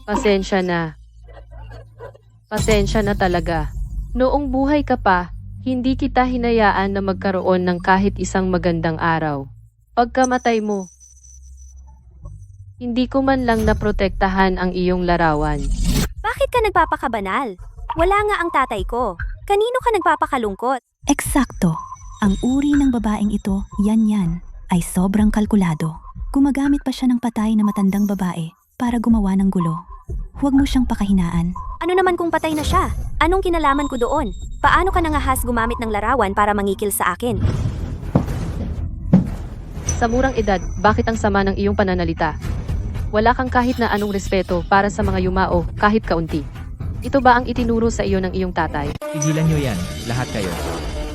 Pasensya na. Pasensya na talaga. Noong buhay ka pa, hindi kita hinayaan na magkaroon ng kahit isang magandang araw. Pagkamatay mo, hindi ko man lang naprotektahan ang iyong larawan. bakit ka nagpapakabanal? Wala nga ang tatay ko. Kanino ka nagpapakalungkot? Eksakto. Ang uri ng babaeng ito, yan, ay sobrang kalkulado. Gumagamit pa siya ng patay na matandang babae para gumawa ng gulo. Huwag mo siyang pakahinaan. Ano naman kung patay na siya? Anong kinalaman ko doon? Paano ka nangahas gumamit ng larawan para mangikil sa akin? Sa murang edad, bakit ang sama ng iyong pananalita? Wala kang kahit na anong respeto para sa mga yumao, kahit kaunti. Ito ba ang itinuro sa iyo ng iyong tatay? Tigilan nyo yan, lahat kayo.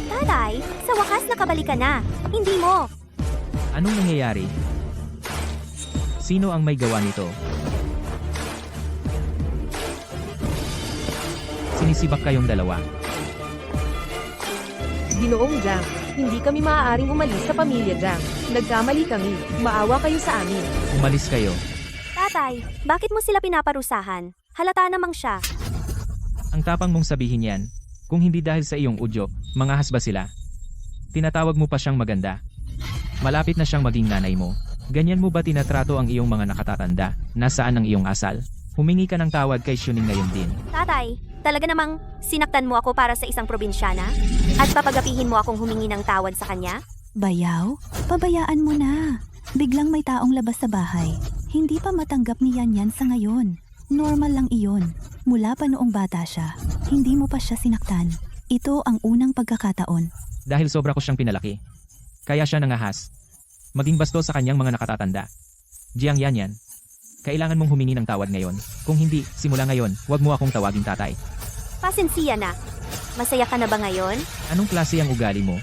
Tatay, sa wakas nakabalik ka na. Hindi mo. Anong nangyayari? Sino ang may gawa nito? Sinisibak kayong dalawa. Ginoong Jiang, hindi kami maaaring umalis sa pamilya Jiang. Nagkamali kami. Maawa kayo sa amin. Umalis kayo. Tatay, bakit mo sila pinaparusahan? Halata namang siya. Ang tapang mong sabihin yan. Kung hindi dahil sa iyong udyok, mangahas ba sila? Tinatawag mo pa siyang maganda. Malapit na siyang maging nanay mo. Ganyan mo ba tinatrato ang iyong mga nakatatanda? Nasaan ang iyong asal? Humingi ka ng tawad kay Shuning ngayon din. Tatay, talaga namang sinaktan mo ako para sa isang probinsyana? At papagapihin mo akong humingi ng tawad sa kanya? Bayaw, pabayaan mo na. Biglang may taong labas sa bahay. Hindi pa matanggap ni Yan sa ngayon. Normal lang iyon. Mula pa noong bata siya, hindi mo pa siya sinaktan. Ito ang unang pagkakataon. Dahil sobra ko siyang pinalaki. Kaya siya nangahas. Maging bastos sa kanyang mga nakatatanda. Jiang Yan, kailangan mong humingi ng tawad ngayon. Kung hindi, simula ngayon, huwag mo akong tawaging tatay. Pasensiya na. Masaya ka na ba ngayon? Anong klase ang ugali mo?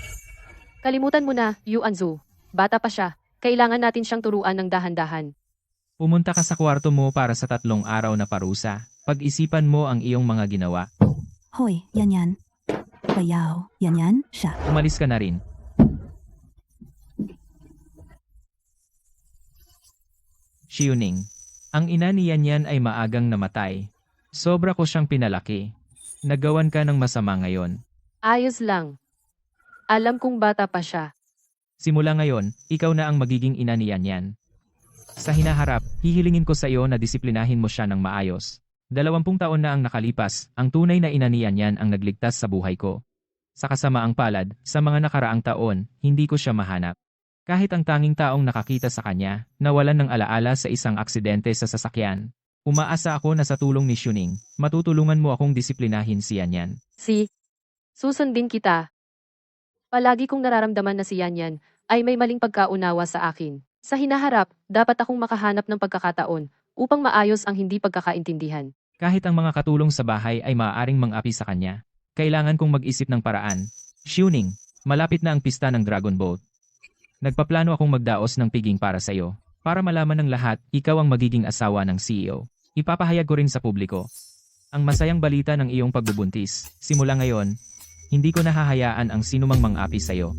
Kalimutan mo na, Yuanzu. Bata pa siya. Kailangan natin siyang turuan ng dahan-dahan. Pumunta ka sa kwarto mo para sa 3 araw na parusa. Pag-isipan mo ang iyong mga ginawa. Hoy, Yan. Bayaw, Yan, siya. Umalis ka na rin. Xiuning. Ang ina ni Yan ay maagang namatay. Sobra ko siyang pinalaki. Nagawan ka ng masama ngayon. Ayos lang. Alam kong bata pa siya. Simula ngayon, ikaw na ang magiging ina ni Yan. Sa hinaharap, hihilingin ko sa iyo na disiplinahin mo siya ng maayos. 20 taon na ang nakalipas, ang tunay na ina ni Yan ang nagligtas sa buhay ko. Sa kasamaang palad, sa mga nakaraang taon, hindi ko siya mahanap. Kahit ang tanging taong nakakita sa kanya, nawalan ng alaala sa isang aksidente sa sasakyan. Umaasa ako na sa tulong ni Xiuning, matutulungan mo akong disiplinahin si Yan. Susundin kita. Palagi kong nararamdaman na si Yan ay may maling pagkaunawa sa akin. Sa hinaharap, dapat akong makahanap ng pagkakataon upang maayos ang hindi pagkakaintindihan. Kahit ang mga katulong sa bahay ay maaaring mang-api sa kanya, kailangan kong mag-isip ng paraan. Xiuning, malapit na ang pista ng Dragon Boat. Nagpaplano akong magdaos ng piging para sa iyo. Para malaman ng lahat, ikaw ang magiging asawa ng CEO. Ipapahayag ko rin sa publiko ang masayang balita ng iyong pagbubuntis. Simula ngayon, hindi ko nahahayaan ang sinumang mang-api sa iyo.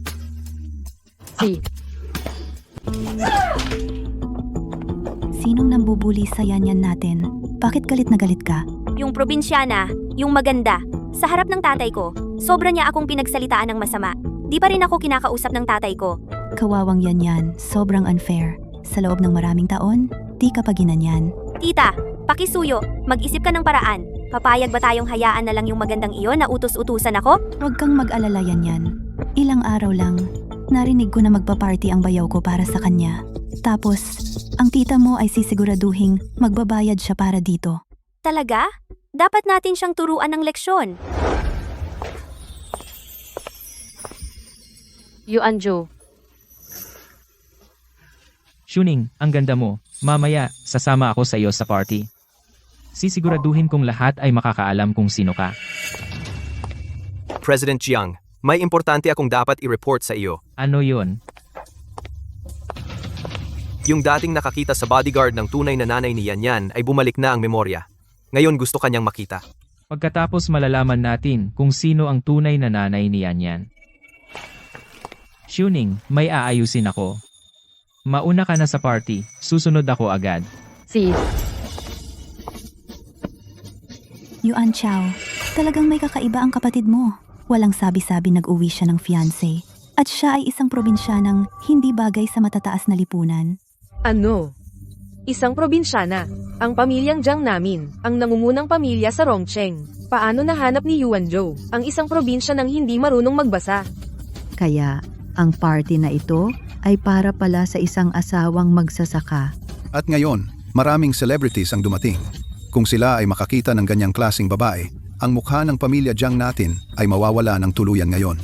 Sinong nambubuli sa Yan natin? Bakit galit na galit ka? Yung probinsyana, yung maganda. Sa harap ng tatay ko, sobra niya akong pinagsalitaan ng masama. Di pa rin ako kinakausap ng tatay ko. Kawawang Yan, sobrang unfair. Sa loob ng maraming taon, di ka pa ginanyan. Tita, pakisuyo, mag-isip ka ng paraan. Papayag ba tayong hayaan na lang yung magandang iyon na utos-utusan ako? Huwag kang mag-alala Yan. Ilang araw lang, narinig ko na magpa-party ang bayaw ko para sa kanya. Tapos, ang tita mo ay sisiguraduhing magbabayad siya para dito. Talaga? Dapat natin siyang turuan ng leksyon. Yuanju, Xiuning, ang ganda mo. Mamaya, sasama ako sa iyo sa party. Sisiguraduhin kong lahat ay makakaalam kung sino ka. President Jiang, may importante akong dapat i-report sa iyo. Ano yun? Yung dating nakakita sa bodyguard ng tunay na nanay ni Yan ay bumalik na ang memorya. Ngayon gusto kanyang makita. Pagkatapos malalaman natin kung sino ang tunay na nanay ni Yan. Xiuning, may aayusin ako. Mauna ka na sa party, susunod ako agad. Yuan Chao, talagang may kakaiba ang kapatid mo. Walang sabi-sabi nag-uwi siya ng fiancé. At siya ay isang probinsyanang hindi bagay sa matataas na lipunan. Ano? Isang probinsyana. Ang pamilyang Jiang namin, ang nangungunang pamilya sa Rongcheng. Paano nahanap ni Yuanzhou, ang isang probinsya ng hindi marunong magbasa? Kaya, ang party na ito ay para pala sa isang asawang magsasaka. At ngayon, maraming celebrities ang dumating. Kung sila ay makakita ng ganyang klaseng babae, ang mukha ng pamilya Jiang natin ay mawawala ng tuluyan ngayon.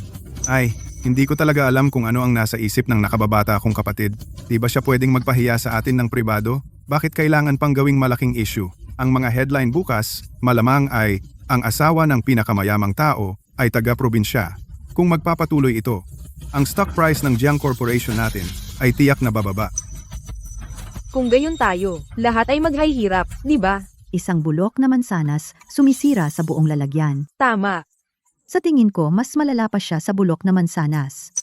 Ay, hindi ko talaga alam kung ano ang nasa isip ng nakababata kong kapatid. Di ba siya pwedeng magpahiya sa atin ng pribado? Bakit kailangan pang gawing malaking issue? Ang mga headline bukas, malamang ay, ang asawa ng pinakamayamang tao ay taga-probinsya. Kung magpapatuloy ito, ang stock price ng Jiang Corporation natin ay tiyak na bababa. Kung gayon tayo, lahat ay maghahirap, di ba? Isang bulok na mansanas sumisira sa buong lalagyan. Tama. Sa tingin ko, mas malala pa siya sa bulok na mansanas.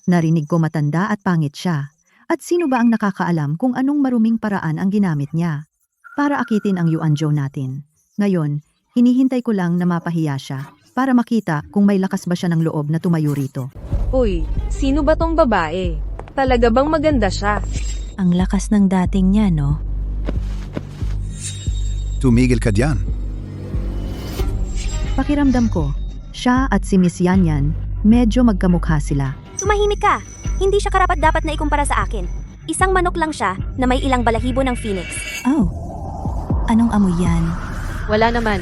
Narinig ko matanda at pangit siya. At sino ba ang nakakaalam kung anong maruming paraan ang ginamit niya para akitin ang Yuanzhou natin? Ngayon, hinihintay ko lang na mapahiya siya para makita kung may lakas ba siya ng loob na tumayo rito. Uy, sino ba tong babae? Talaga bang maganda siya? Ang lakas ng dating niya, no? Tumigil ka diyan. Pakiramdam ko, siya at si Miss Yanyan, medyo magkamukha sila. Tumahimik ka. Hindi siya karapat-dapat na ikumpara sa akin. Isang manok lang siya na may ilang balahibo ng phoenix. Oh, anong amoy yan? Wala naman.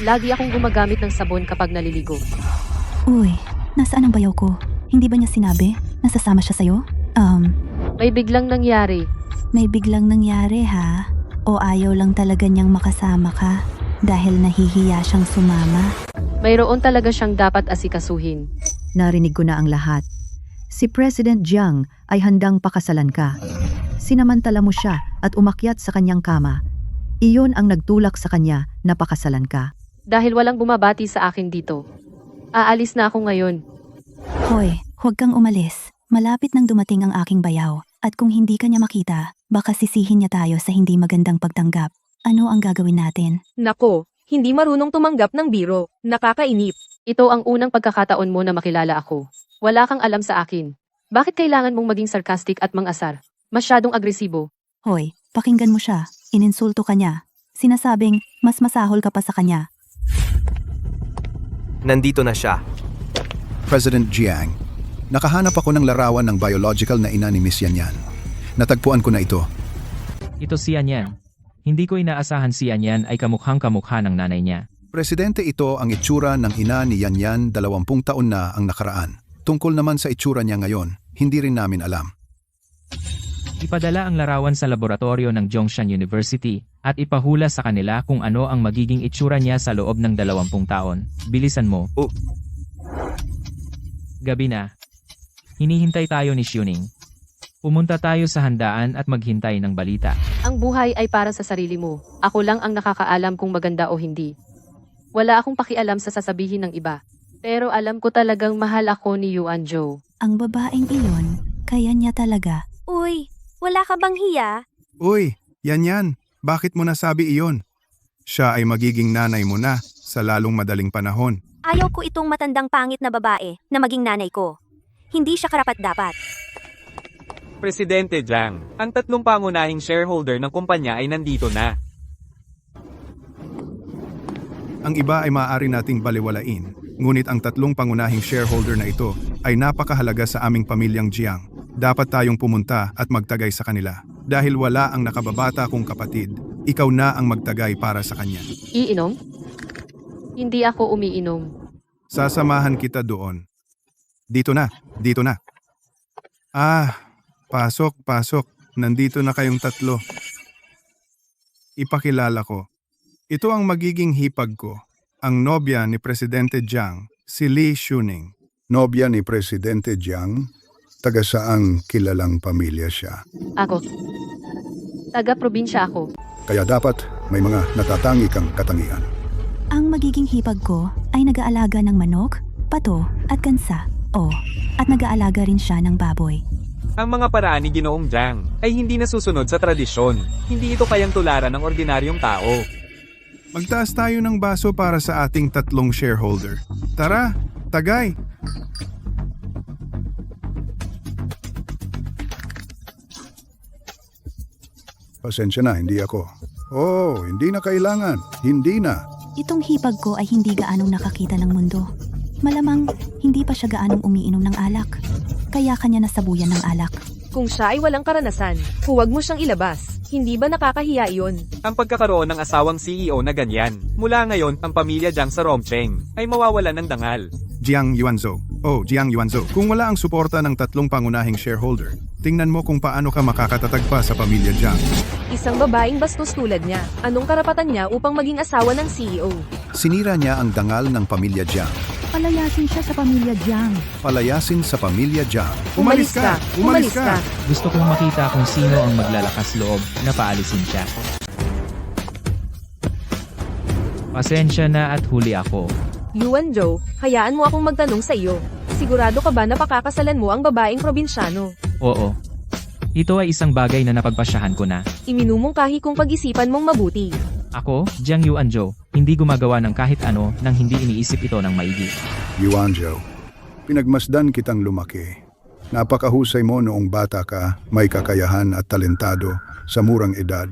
Lagi akong gumagamit ng sabon kapag naliligo. Uy, nasaan ang bayaw ko? Hindi ba niya sinabi? Nasasama siya sa'yo? May biglang nangyari. May biglang nangyari ha? O ayaw lang talaga niyang makasama ka? Dahil nahihiya siyang sumama? Mayroon talaga siyang dapat asikasuhin. Narinig ko na ang lahat. Si President Jiang ay handang pakasalan ka. Sinamantala mo siya at umakyat sa kanyang kama. Iyon ang nagtulak sa kanya na pakasalan ka. Dahil walang bumabati sa akin dito. Aalis na ako ngayon. Hoy, huwag kang umalis. Malapit nang dumating ang aking bayaw. At kung hindi ka niya makita, baka sisihin niya tayo sa hindi magandang pagtanggap. Ano ang gagawin natin? Nako, hindi marunong tumanggap ng biro. Nakakainip. Ito ang unang pagkakataon mo na makilala ako. Wala kang alam sa akin. Bakit kailangan mong maging sarcastic at mang-asar? Masyadong agresibo. Hoy, pakinggan mo siya. Ininsulto ka niya. Sinasabing, mas masahol ka pa sa kanya. Nandito na siya. President Jiang, nakahanap ako ng larawan ng biological na ina ni Miss Yanyan. Natagpuan ko na ito. Ito si Yanyan. Hindi ko inaasahan si Yanyan ay kamukhang-kamukha ng nanay niya. Presidente, ito ang itsura ng ina ni Yanyan 20 taon na ang nakaraan. Tungkol naman sa itsura niya ngayon, hindi rin namin alam. Ipadala ang larawan sa laboratorio ng Zhongshan University at ipahula sa kanila kung ano ang magiging itsura niya sa loob ng 20 taon. Bilisan mo. Oh. Gabi na. Hinihintay tayo ni Xuning. Pumunta tayo sa handaan at maghintay ng balita. Ang buhay ay para sa sarili mo. Ako lang ang nakakaalam kung maganda o hindi. Wala akong pakialam sa sasabihin ng iba. Pero alam ko talagang mahal ako ni Yuanzhou. Ang babaeng iyon, kaya niya talaga. Uy, wala ka bang hiya? Uy, Yanyan, bakit mo nasabi iyon? Siya ay magiging nanay mo na sa lalong madaling panahon. Ayaw ko itong matandang pangit na babae na maging nanay ko. Hindi siya karapat-dapat. Presidente Jiang, ang 3 pangunahing shareholder ng kumpanya ay nandito na. Ang iba ay maaari nating baliwalain, ngunit ang 3 pangunahing shareholder na ito ay napakahalaga sa aming pamilyang Jiang. Dapat tayong pumunta at magtagay sa kanila. Dahil wala ang nakababata kong kapatid, ikaw na ang magtagay para sa kanya. Iinom? Hindi ako umiinom. Sasamahan kita doon. Dito na, dito na. Pasok. Nandito na kayong 3. Ipakilala ko. Ito ang magiging hipag ko, ang nobya ni Presidente Jiang, si Li Xuning. Nobya ni Presidente Jiang, taga saang kilalang pamilya siya. Ako. Taga-probinsya ako. Kaya dapat may mga natatangi kang katangian. Ang magiging hipag ko ay nag-aalaga ng manok, pato, at gansa. At nag-aalaga rin siya ng baboy. Ang mga paraan ni Ginoong Jiang ay hindi nasusunod sa tradisyon. Hindi ito kayang tularan ng ordinaryong tao. Magtaas tayo ng baso para sa ating 3 shareholder. Tara, tagay! Pasensya na, hindi ako. Hindi na kailangan. Hindi na. Itong hipag ko ay hindi gaanong nakakita ng mundo. Malamang hindi pa siya gaanong umiinom ng alak. Kaya kanya nasabuyan ng alak. Kung siya ay walang karanasan, huwag mo siyang ilabas. Hindi ba nakakahiya iyon? Ang pagkakaroon ng asawang CEO na ganyan, mula ngayon ang pamilya Jiang sa Rongcheng ay mawawalan ng dangal. Jiang Yuanzhou. Jiang Yuanzhou. Kung wala ang suporta ng 3 pangunahing shareholder, Tingnan mo kung paano ka makakatatag pa sa pamilya Jiang. Isang babaeng bastos tulad niya. Anong karapatan niya upang maging asawa ng CEO? Sinira niya ang dangal ng pamilya Jiang. Palayasin siya sa pamilya Jiang. Palayasin sa pamilya Jiang. Umalis ka! Umalis ka! Gusto kong makita kung sino ang maglalakas loob na paalisin siya. Pasensya na at huli ako. Yuan Zhou, hayaan mo akong magtanong sa iyo. Sigurado ka ba na pakakasalan mo ang babaeng probinsyano? Oo. Ito ay isang bagay na napagpasyahan ko na. Iminumungkahi kung pag-isipan mong mabuti. Ako, Jiang Yuanzhou, hindi gumagawa ng kahit ano nang hindi iniisip ito ng maigi. Yuanzhou, pinagmasdan kitang lumaki. Napakahusay mo noong bata ka, may kakayahan at talentado sa murang edad.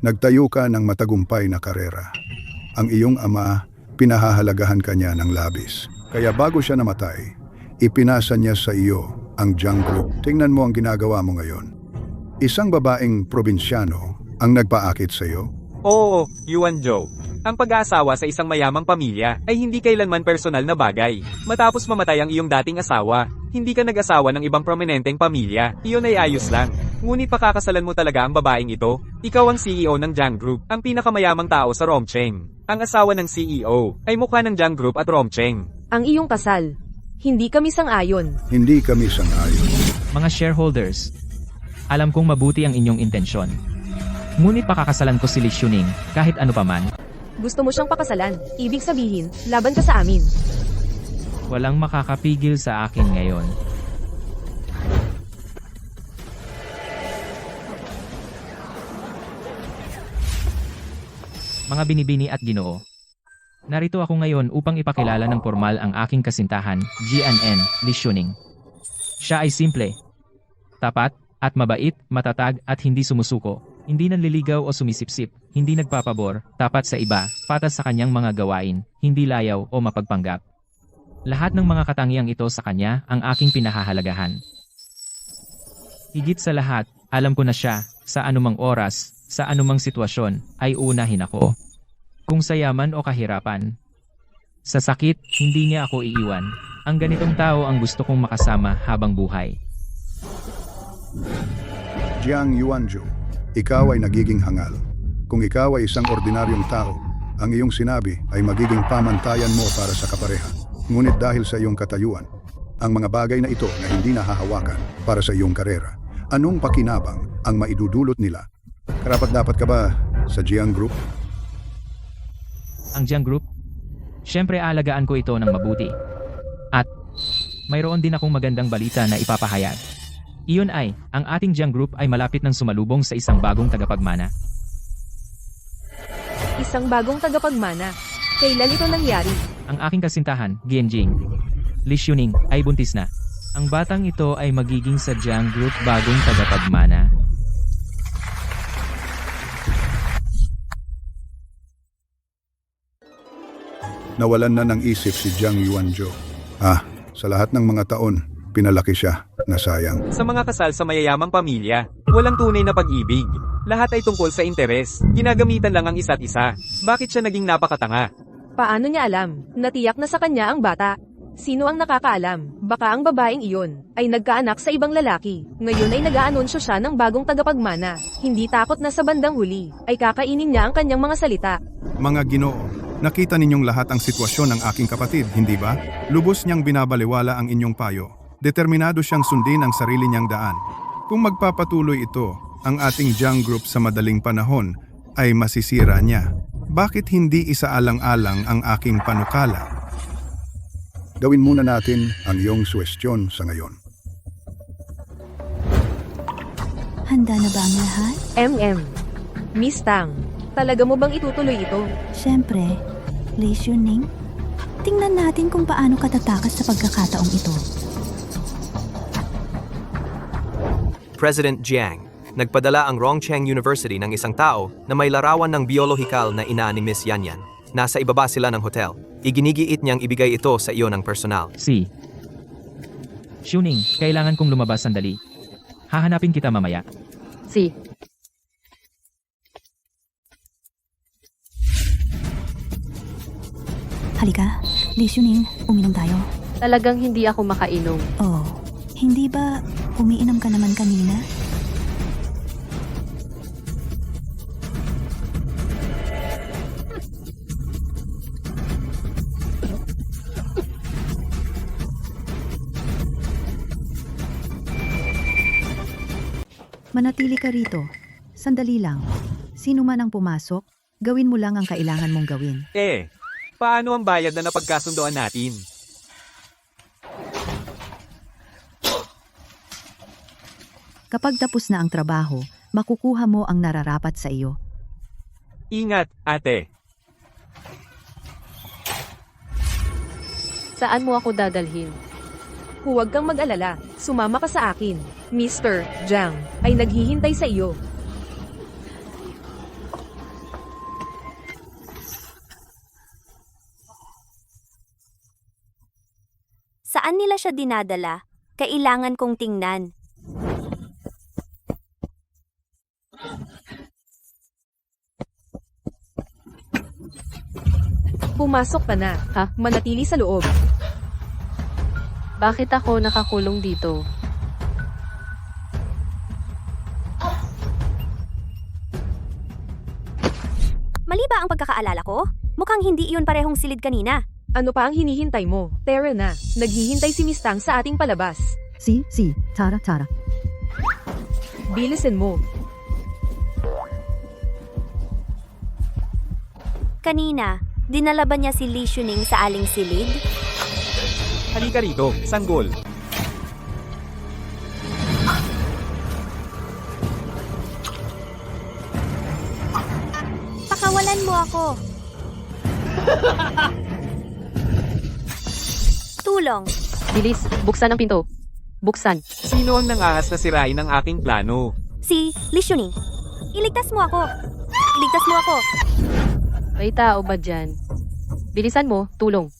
Nagtayo ka ng matagumpay na karera. Ang iyong ama, pinahahalagahan ka niya ng labis. Kaya bago siya namatay, ipinasa niya sa iyo ang Jiang Group. Tingnan mo ang ginagawa mo ngayon. Isang babaeng probinsyano ang nagpaakit sa iyo. Oo, Yuan Zhou. Ang pag-aasawa sa isang mayamang pamilya ay hindi kailanman personal na bagay. Matapos mamatay ang iyong dating asawa, hindi ka nag-asawa ng ibang prominenteng pamilya. Iyon ay ayos lang. Ngunit pakakasalan mo talaga ang babaeng ito. Ikaw ang CEO ng Jiang Group, ang pinakamayamang tao sa Rongcheng. Ang asawa ng CEO ay mukha ng Jiang Group at Rongcheng. Ang iyong kasal. Hindi kami sang-ayon. Hindi kami sang-ayon. Mga shareholders, alam kong mabuti ang inyong intensyon. Ngunit pakakasalan ko si Li Xuning, kahit ano pa man. Gusto mo siyang pakasalan. Ibig sabihin, laban ka sa amin. Walang makakapigil sa akin ngayon. Mga binibini at ginoo. Narito ako ngayon upang ipakilala ng formal ang aking kasintahan, GNN, Li Xuning. Siya ay simple, tapat, at mabait, matatag at hindi sumusuko. Hindi nanliligaw o sumisipsip, hindi nagpapabor, tapat sa iba, patas sa kanyang mga gawain, hindi layaw o mapagpanggap. Lahat ng mga katangiang ito sa kanya ang aking pinahahalagahan. Higit sa lahat, alam ko na siya, sa anumang oras, sa anumang sitwasyon, ay uunahin ako. Kung sa yaman o kahirapan. Sa sakit, hindi niya ako iiwan. Ang ganitong tao ang gusto kong makasama habang buhay. Jiang Yuanzhou, ikaw ay nagiging hangal. Kung ikaw ay isang ordinaryong tao, ang iyong sinabi ay magiging pamantayan mo para sa kapareha. Ngunit dahil sa iyong katayuan, ang mga bagay na ito na hindi nahahawakan para sa iyong karera, anong pakinabang ang maidudulot nila? Karapat-dapat ka ba sa Jiang Group? Ang Jiang Group? Siyempre alagaan ko ito ng mabuti. At mayroon din akong magandang balita na ipapahayag. Iyon ay, ang ating Jiang Group ay malapit ng sumalubong sa isang bagong tagapagmana. Isang bagong tagapagmana. Kailan ito nangyari? Ang aking kasintahan, Gianjing, Li Xuning, ay buntis na. Ang batang ito ay magiging sa Jiang Group bagong tagapagmana. Nawalan na ng isip si Jiang Yuanzhou. Sa lahat ng mga taon, pinalaki siya na sayang. Sa mga kasal sa mayayamang pamilya, walang tunay na pag-ibig. Lahat ay tungkol sa interes. Ginagamitan lang ang isa't isa. Bakit siya naging napakatanga? Paano niya alam? Natiyak na sa kanya ang bata. Sino ang nakakaalam? Baka ang babaeng iyon ay nagkaanak sa ibang lalaki. Ngayon ay nag-aanunsyo siya ng bagong tagapagmana. Hindi takot na sa bandang huli ay kakainin niya ang kanyang mga salita. Mga ginoo, nakita ninyong lahat ang sitwasyon ng aking kapatid, hindi ba? Lubos niyang binabaliwala ang inyong payo. Determinado siyang sundin ang sarili niyang daan. Kung magpapatuloy ito, ang ating Jiang Group sa madaling panahon ay masisira niya. Bakit hindi isaalang-alang ang aking panukala? Gawin muna natin ang iyong suwestyon sa ngayon. Handa na ba ang lahat? Miss Tang, talaga mo bang itutuloy ito? Siyempre, Li Xuning. Tingnan natin kung paano katatakas sa pagkakataong ito. President Jiang, nagpadala ang Rongcheng University ng isang tao na may larawan ng biolohikal na ina ni Miss Yanyan. Nasa ibaba sila ng hotel. Iginigiit niyang ibigay ito sa iyo ng personal. Si Xuning, kailangan kong lumabas sandali. Hahanapin kita mamaya. Si Halika, Li Xuning, uminom tayo. talagang hindi ako makainom. Oh, hindi ba Umiinom ka naman kanina? Manatili ka rito. Sandali lang. Sino man ang pumasok, gawin mo lang ang kailangan mong gawin. Paano ang bayad na napagkasundoan natin? Kapag tapos na ang trabaho, makukuha mo ang nararapat sa iyo. Ingat, ate. Saan mo ako dadalhin? Huwag kang mag-alala, sumama ka sa akin. Mr. Jiang ay naghihintay sa iyo. Saan nila siya dinadala? Kailangan kong tingnan. Pumasok ka na. Manatili sa loob. Bakit ako nakakulong dito? Mali ba ang pagkakaalala ko? Mukhang hindi iyon parehong silid kanina. Ano pa ang hinihintay mo? Tara na. Naghihintay si Miss Tang sa ating palabas. Tara. Bilisin mo. Kanina, dinala ba niya si Li Xuning sa aling silid? Halika rito, sanggol. Pakawalan mo ako. Tulong. Bilis, buksan ang pinto. Buksan. Sino ang nangahas na sirain ang aking plano? Si Li Xuning. Iligtas mo ako. Iligtas mo ako. May tao ba dyan? Bilisan mo, tulong.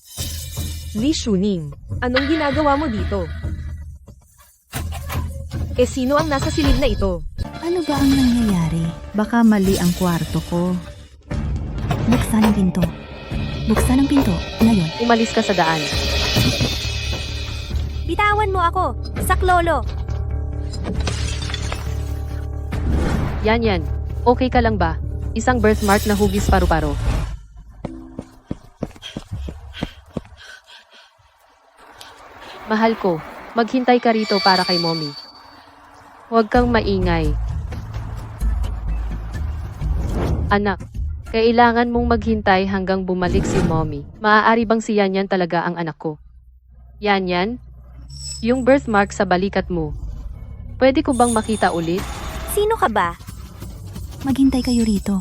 Li Xuning, anong ginagawa mo dito? Sino ang nasa silid na ito? Ano ba ang nangyayari? Baka mali ang kwarto ko. Buksan ang pinto. Buksan ang pinto. Ngayon. Umalis ka sa daan. Bitawan mo ako. Saklolo. Yan. Okay ka lang ba? Isang birthmark na hugis paru-paro. Mahal ko, maghintay ka rito para kay mommy. Huwag kang maingay. Anak, kailangan mong maghintay hanggang bumalik si mommy. Maaari bang si Yan talaga ang anak ko? Yan? Yung birthmark sa balikat mo. Pwede ko bang makita ulit? Sino ka ba? Maghintay kayo rito.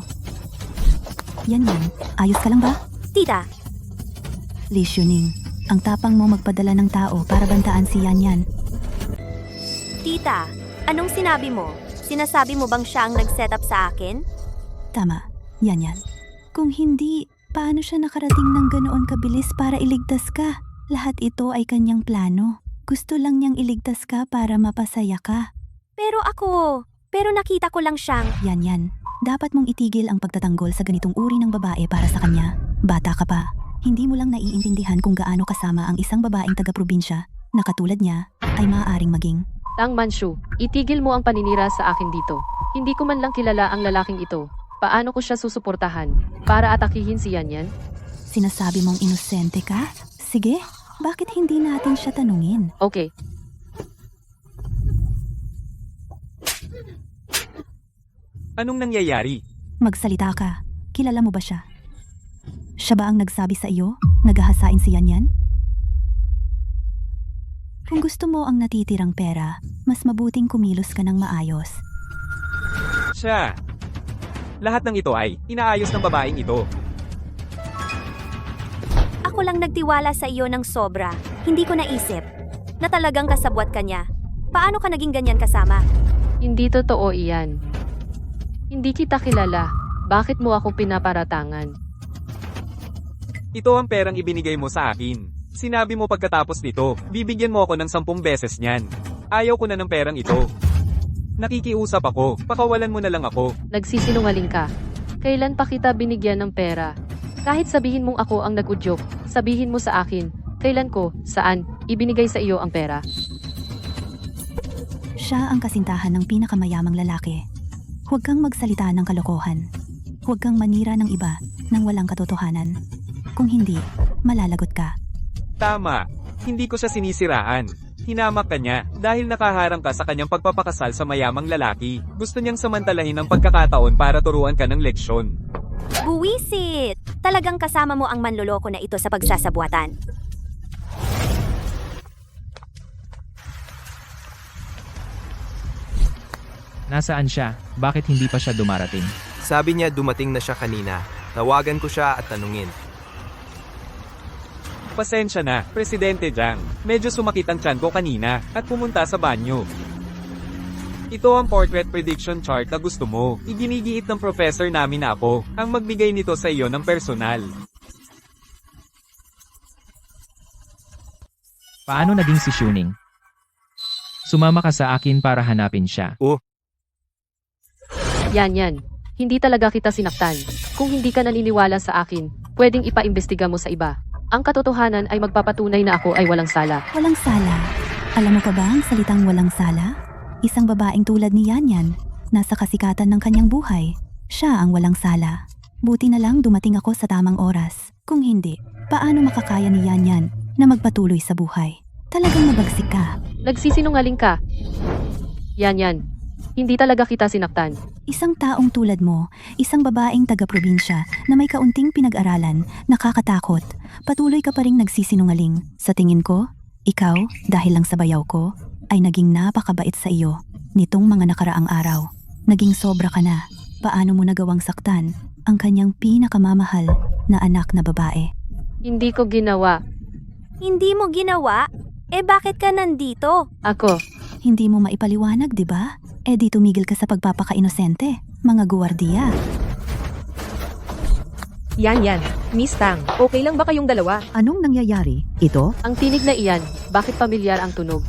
Yan. Ayos ka lang ba? Tita. Li Xuning, ang tapang mo magpadala ng tao para bantaan si Yan. Tita, anong sinabi mo? Sinasabi mo bang siya ang nag-set up sa akin? Tama. Yan. Kung hindi, paano siya nakarating ng ganoon kabilis para iligtas ka? Lahat ito ay kanyang plano. Gusto lang niyang iligtas ka para mapasaya ka. Pero nakita ko lang siyang... Yan. Dapat mong itigil ang pagtatanggol sa ganitong uri ng babae para sa kanya. Bata ka pa. Hindi mo lang naiintindihan kung gaano kasama ang isang babaeng taga-probinsya na katulad niya ay maaaring maging. Tang Manchu, itigil mo ang paninira sa akin dito. Hindi ko man lang kilala ang lalaking ito. Paano ko siya susuportahan? Para atakihin si Yan? Sinasabi mong inosente ka? Sige, bakit hindi natin siya tanungin? Okay. Anong nangyayari? Magsalita ka. Kilala mo ba siya? Siya ba ang nagsabi sa iyo? Naghahasain si Yan? Kung gusto mo ang natitirang pera, mas mabuting kumilos ka ng maayos. Siya. Lahat ng ito ay inaayos ng babaeng ito. Ako lang nagtiwala sa iyo ng sobra. Hindi ko naisip na talagang kasabwat ka niya. Paano ka naging ganyan kasama? Hindi totoo iyan. Hindi kita kilala. Bakit mo ako pinaparatangan? Ito ang perang ibinigay mo sa akin. Sinabi mo pagkatapos nito, bibigyan mo ako ng 10 beses niyan. Ayaw ko na ng perang ito. Nakikiusap ako, pakawalan mo na lang ako. Nagsisinungaling ka. Kailan pa kita binigyan ng pera? Kahit sabihin mong ako ang nag-udyok, sabihin mo sa akin, kailan ko, saan, ibinigay sa iyo ang pera? Siya ang kasintahan ng pinakamayamang lalaki. Huwag kang magsalita ng kalokohan. Huwag kang manira ng iba nang walang katotohanan. Kung hindi, malalagot ka. Tama. Hindi ko siya sinisiraan. Hinamak ka niya dahil nakaharang ka sa kanyang pagpapakasal sa mayamang lalaki. Gusto niyang samantalahin ang pagkakataon para turuan ka ng leksyon. Buwisit! Talagang kasama mo ang manloloko na ito sa pagsasabuatan. Nasaan siya? Bakit hindi pa siya dumarating? Sabi niya dumating na siya kanina. Tawagan ko siya at tanungin. Pasensya na, Presidente Jiang. Medyo sumakit ang tiyan ko kanina at pumunta sa banyo. Ito ang portrait prediction chart na gusto mo. Iginigiit ng professor namin na ako ang magbigay nito sa iyo ng personal. Paano naging si Shuning? Sumama ka sa akin para hanapin siya. Yan. Hindi talaga kita sinaktan. Kung hindi ka naniniwala sa akin, pwedeng ipaimbestiga mo sa iba. Ang katotohanan ay magpapatunay na ako ay walang sala. Walang sala. Alam mo pa ba ang salitang walang sala? Isang babaeng tulad ni Yanyan, nasa kasikatan ng kanyang buhay. Siya ang walang sala. Buti na lang dumating ako sa tamang oras. Kung hindi, paano makakaya ni Yanyan na magpatuloy sa buhay? Talagang nabagsik ka. Nagsisinungaling ka. Yan. Hindi talaga kita sinaktan. Isang taong tulad mo, isang babaeng taga-probinsya na may kaunting pinag-aralan, nakakatakot, patuloy ka pa ring nagsisinungaling. Sa tingin ko, ikaw, dahil lang sa bayaw ko, ay naging napakabait sa iyo nitong mga nakaraang araw. Naging sobra ka na. Paano mo nagawang saktan ang kanyang pinakamamahal na anak na babae? Hindi ko ginawa. Hindi mo ginawa? Bakit ka nandito? Ako. Hindi mo maipaliwanag, di ba? Di tumigil ka sa pagpapaka-inosente, mga guwardiya. Yan. Miss Tang, okay lang ba kayong dalawa? Anong nangyayari? Ito? Ang tinig na iyan, bakit pamilyar ang tunog?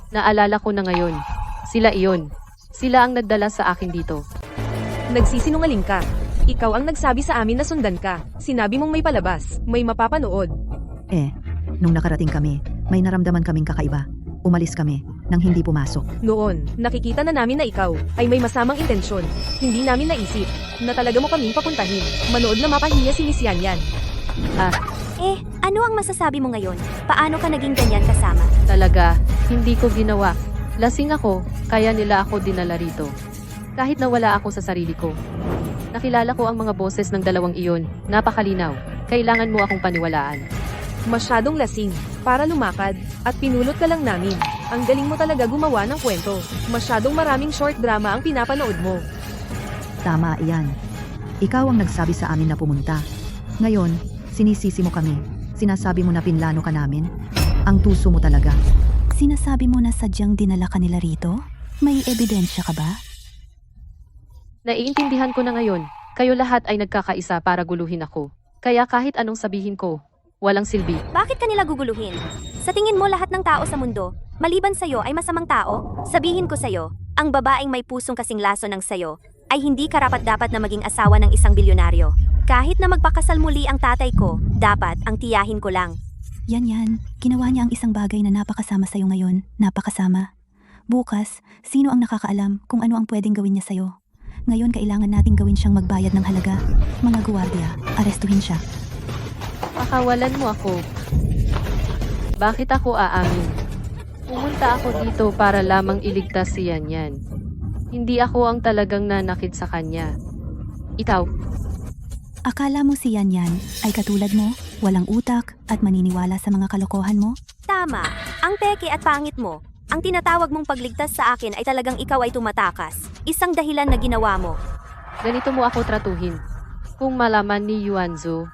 Naalala ko na ngayon. Sila iyon. Sila ang nagdala sa akin dito. Nagsisinungaling ka. Ikaw ang nagsabi sa amin na sundan ka. Sinabi mong may palabas, may mapapanood. Nung nakarating kami, may naramdaman kaming kakaiba. Umalis kami nang hindi pumasok. Noon, nakikita na namin na ikaw ay may masamang intensyon. Hindi namin naisip na talaga mo kaming papuntahin. Manood na mapahiya si Miss Yanyan. Ano ang masasabi mo ngayon? Paano ka naging ganyan kasama? Talaga, hindi ko ginawa. Lasing ako, kaya nila ako dinala rito. Kahit na wala ako sa sarili ko. Nakilala ko ang mga boses ng dalawang iyon. Napakalinaw. Kailangan mo akong paniwalaan. Masyadong lasing, para lumakad, at pinulot ka lang namin. Ang galing mo talaga gumawa ng kwento. Masyadong maraming short drama ang pinapanood mo. Tama iyan. Ikaw ang nagsabi sa amin na pumunta. Ngayon, sinisisi mo kami. Sinasabi mo na pinlano ka namin. Ang tuso mo talaga. Sinasabi mo na sadyang dinala ka nila rito? May ebidensya ka ba? Naiintindihan ko na ngayon. Kayo lahat ay nagkakaisa para guluhin ako. Kaya kahit anong sabihin ko, walang silbi. Bakit ka nila guguluhin? Sa tingin mo lahat ng tao sa mundo, maliban sa'yo ay masamang tao? Sabihin ko sa'yo, ang babaeng may pusong kasing laso ng sayo ay hindi karapat-dapat na maging asawa ng isang bilyonaryo. Kahit na magpakasal muli ang tatay ko, dapat ang tiyahin ko lang. Yan. Ginawa niya ang isang bagay na napakasama sa'yo ngayon. Napakasama. Bukas, sino ang nakakaalam kung ano ang pwedeng gawin niya sa'yo? Ngayon kailangan nating gawin siyang magbayad ng halaga. Mga guwardiya, arestuhin siya. Pakawalan mo ako. Bakit ako aamin? Pumunta ako dito para lamang iligtas si Yanyan. Hindi ako ang talagang nanakit sa kanya. Ikaw. Akala mo si Yanyan ay katulad mo, walang utak at maniniwala sa mga kalokohan mo? Tama. Ang peke at pangit mo. Ang tinatawag mong pagligtas sa akin ay talagang ikaw ay tumatakas. Isang dahilan na ginawa mo. Ganito mo ako tratuhin. Kung malaman ni Yuanzu,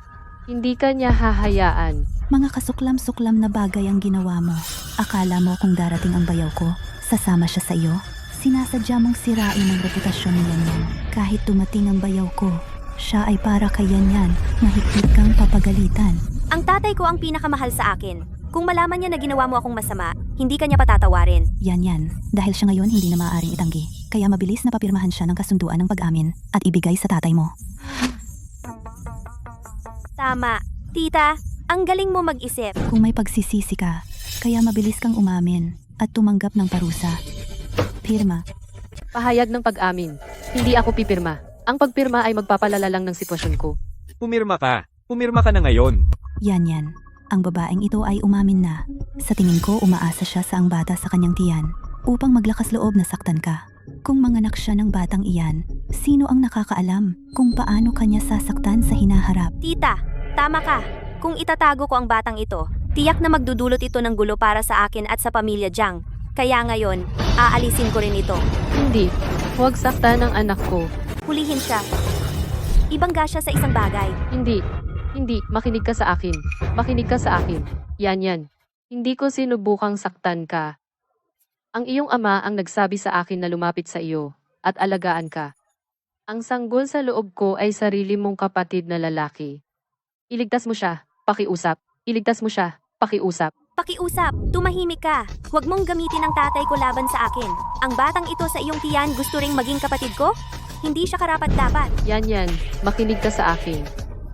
hindi ka niya hahayaan. Mga kasuklam-suklam na bagay ang ginawa mo. Akala mo kung darating ang bayaw ko, sasama siya sa iyo? Sinasadya mong sirain ang reputasyon ni Yanyan. Kahit dumating ang bayaw ko, siya ay para kay Yanyan na higpit kang papagalitan. Ang tatay ko ang pinakamahal sa akin. Kung malaman niya na ginawa mo akong masama, hindi ka niya patatawarin. Yan. Dahil siya ngayon hindi na maaaring itanggi. Kaya mabilis na papirmahan siya ng kasunduan ng pag-amin at ibigay sa tatay mo. Tama. Tita, ang galing mo mag-isip. Kung may pagsisisi ka, Kaya mabilis kang umamin at tumanggap ng parusa. Pirma. Pahayag ng pag-amin. Hindi ako pipirma. Ang pagpirma ay magpapalala lang ng sitwasyon ko. Pumirma ka. Pumirma ka na ngayon. Yan. Ang babaeng ito ay umamin na. Sa tingin ko umaasa siya sa ang bata sa kanyang tiyan upang maglakas loob na saktan ka. Kung manganak siya ng batang iyan, sino ang nakakaalam kung paano kanya sasaktan sa hinaharap? Tita, tama ka. Kung itatago ko ang batang ito, tiyak na magdudulot ito ng gulo para sa akin at sa pamilya Jiang. Kaya ngayon, aalisin ko rin ito. Hindi. Huwag saktan ang anak ko. Hulihin siya. Ibangga siya sa isang bagay. Hindi. Makinig ka sa akin. Makinig ka sa akin. Yan. Hindi ko sinubukang saktan ka. Ang iyong ama ang nagsabi sa akin na lumapit sa iyo at alagaan ka. Ang sanggol sa loob ko ay sarili mong kapatid na lalaki. Iligtas mo siya, pakiusap. Iligtas mo siya, pakiusap. Pakiusap, tumahimik ka. Huwag mong gamitin ang tatay ko laban sa akin. Ang batang ito sa iyong tiyan gusto ring maging kapatid ko? Hindi siya karapat-dapat. Yan. Makinig ka sa akin.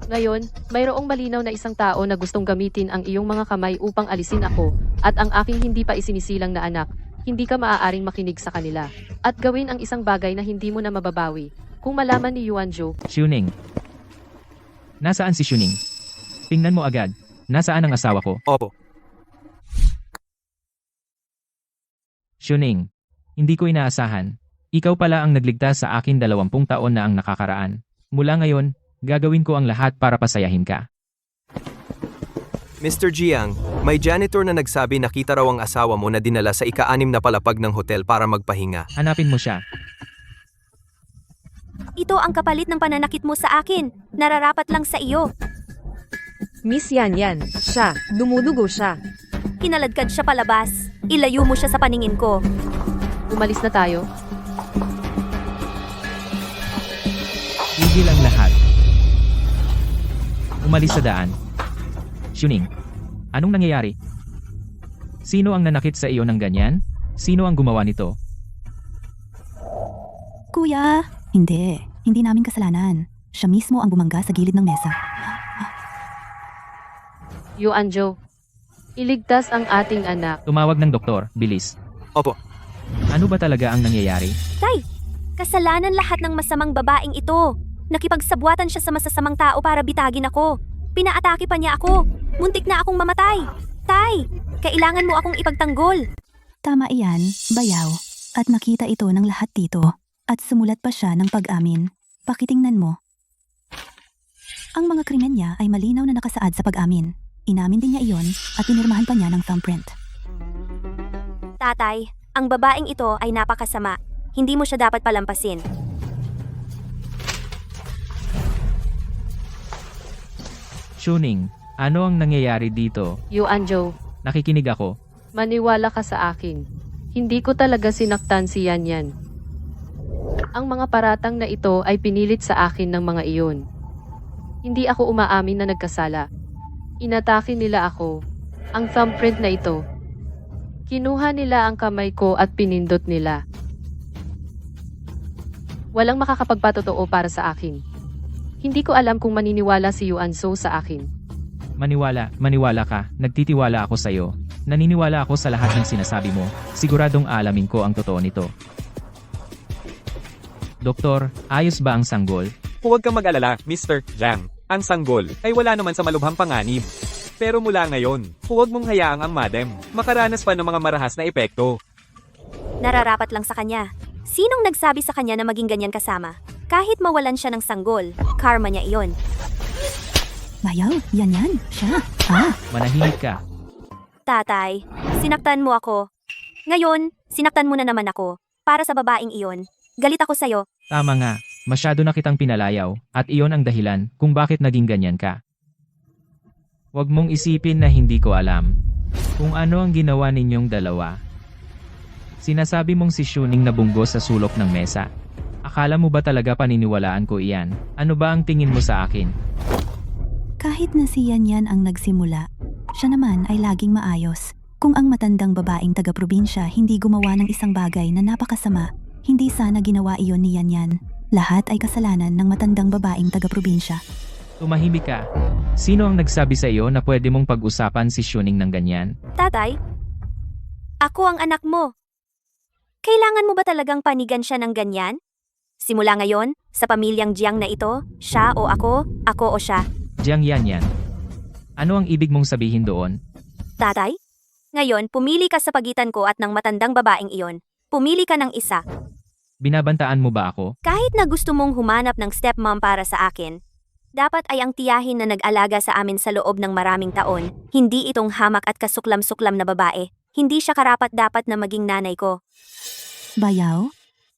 Ngayon, mayroong malinaw na isang tao na gustong gamitin ang iyong mga kamay upang alisin ako at ang aking hindi pa isinisilang na anak. Hindi ka maaaring makinig sa kanila at gawin ang isang bagay na hindi mo na mababawi. Kung malaman ni Yuanzhou, Xuning. Nasaan si Xuning? Tingnan mo agad. Nasaan ang asawa ko? Opo. Xuning. Hindi ko inaasahan. Ikaw pala ang nagligtas sa akin 20 taon na ang nakakaraan. Mula ngayon, gagawin ko ang lahat para pasayahin ka. Mr. Jiang, may janitor na nagsabi nakita raw ang asawa mo na dinala sa ika-6 na palapag ng hotel para magpahinga. Hanapin mo siya. Ito ang kapalit ng pananakit mo sa akin. Nararapat lang sa iyo. Miss Yan, siya. Dumudugo siya. Kinaladkad siya palabas. Ilayo mo siya sa paningin ko. umalis na tayo. Tigil ang lahat. Umalis sa daan. Xuning, anong nangyayari? Sino ang nanakit sa iyo ng ganyan? Sino ang gumawa nito? Kuya, hindi. Hindi namin kasalanan. Siya mismo ang bumangga sa gilid ng mesa. Yuanzhou, iligtas ang ating anak. Tumawag ng doktor, bilis. Opo. Ano ba talaga ang nangyayari? Tay, kasalanan lahat ng masamang babaeng ito. Nakipagsabwatan siya sa masasamang tao para bitagin ako. Pinaatake pa niya ako. Muntik na akong mamatay. Tay, kailangan mo akong ipagtanggol. Tama iyan, bayaw. At nakita ito ng lahat dito. At sumulat pa siya ng pag-amin. Pakitingnan mo. Ang mga krimen niya ay malinaw na nakasaad sa pag-amin. Inamin din niya iyon at pinirmahan pa niya ng thumbprint. Tatay, ang babaeng ito ay napakasama. Hindi mo siya dapat palampasin. Xuning, ano ang nangyayari dito? Yuanzhou, Nakikinig ako. maniwala ka sa akin. Hindi ko talaga sinaktan si Yan. Ang mga paratang na ito ay pinilit sa akin ng mga iyon. Hindi ako umaamin na nagkasala. Inatake nila ako. Ang thumbprint na ito. Kinuha nila ang kamay ko at pinindot nila. Walang makakapagpatotoo para sa akin. Hindi ko alam kung maniniwala si Yuanzhou sa akin. Maniwala ka. Nagtitiwala ako sa iyo. Naniniwala ako sa lahat ng sinasabi mo. Siguradong alamin ko ang totoo nito. Doktor, ayos ba ang sanggol? Huwag kang mag-alala, Mr. Jiang. Ang sanggol ay wala naman sa malubhang panganib. Pero mula ngayon, huwag mong hayaang ang madam makaranas pa ng mga marahas na epekto. Nararapat lang sa kanya. Sinong nagsabi sa kanya na maging ganyan kasama? Kahit mawalan siya ng sanggol, karma niya iyon. Bayaw, yan. Siya. Manahimik ka. Tatay, sinaktan mo ako. Ngayon, sinaktan mo na naman ako. Para sa babaeng iyon. Galit ako sa'yo. Tama nga. Masyado na kitang pinalayaw, at iyon ang dahilan kung bakit naging ganyan ka. Huwag mong isipin na hindi ko alam kung ano ang ginawa ninyong dalawa. Sinasabi mong si Xuning nabunggo sa sulok ng mesa. Akala mo ba talaga paniniwalaan ko iyan? Ano ba ang tingin mo sa akin? Kahit na si Yan ang nagsimula, siya naman ay laging maayos. Kung ang matandang babaeng taga-probinsya hindi gumawa ng isang bagay na napakasama, hindi sana ginawa iyon ni Yan. Lahat ay kasalanan ng matandang babaeng taga-probinsya. Tumahimik ka. Sino ang nagsabi sa iyo na pwede mong pag-usapan si Xuning ng ganyan? Tatay, Ako ang anak mo. Kailangan mo ba talagang panigan siya ng ganyan? Simula ngayon, sa pamilyang Jiang na ito, siya o ako o siya. Jiang Yanyan. Ano ang ibig mong sabihin doon? Tatay? Ngayon, pumili ka sa pagitan ko at ng matandang babaeng iyon. Pumili ka ng isa. Binabantaan mo ba ako? Kahit na gusto mong humanap ng stepmom para sa akin, dapat ay ang tiyahin na nag-alaga sa amin sa loob ng maraming taon, hindi itong hamak at kasuklam-suklam na babae. Hindi siya karapat-dapat na maging nanay ko. Bayaw,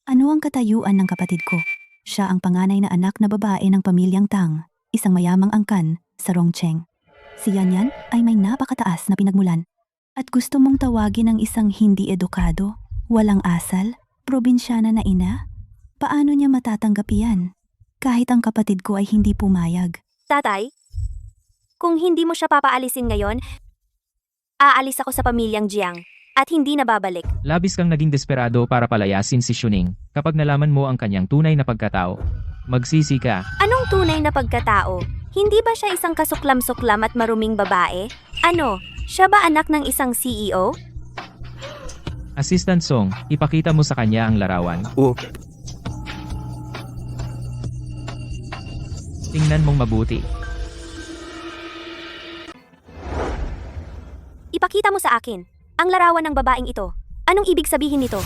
ano ang katayuan ng kapatid ko? Siya ang panganay na anak na babae ng pamilyang Tang, isang mayamang angkan sa Rongcheng. Si Yanyan ay may napakataas na pinagmulan. At gusto mong tawagin ng isang hindi edukado, walang asal, probinsyana na ina? Paano niya matatanggap iyan? Kahit ang kapatid ko ay hindi pumayag. Tatay, kung hindi mo siya papaalisin ngayon, aalis ako sa pamilyang Jiang at hindi na babalik. Labis kang naging desperado para palayasin si Xuning. Kapag nalaman mo ang kanyang tunay na pagkatao, magsisi ka. Anong tunay na pagkatao? Hindi ba siya isang kasuklam-suklam at maruming babae? Ano, siya ba anak ng isang CEO? Assistant Song, ipakita mo sa kanya ang larawan. Tingnan mong mabuti. Ipakita mo sa akin ang larawan ng babaeng ito. Anong ibig sabihin nito?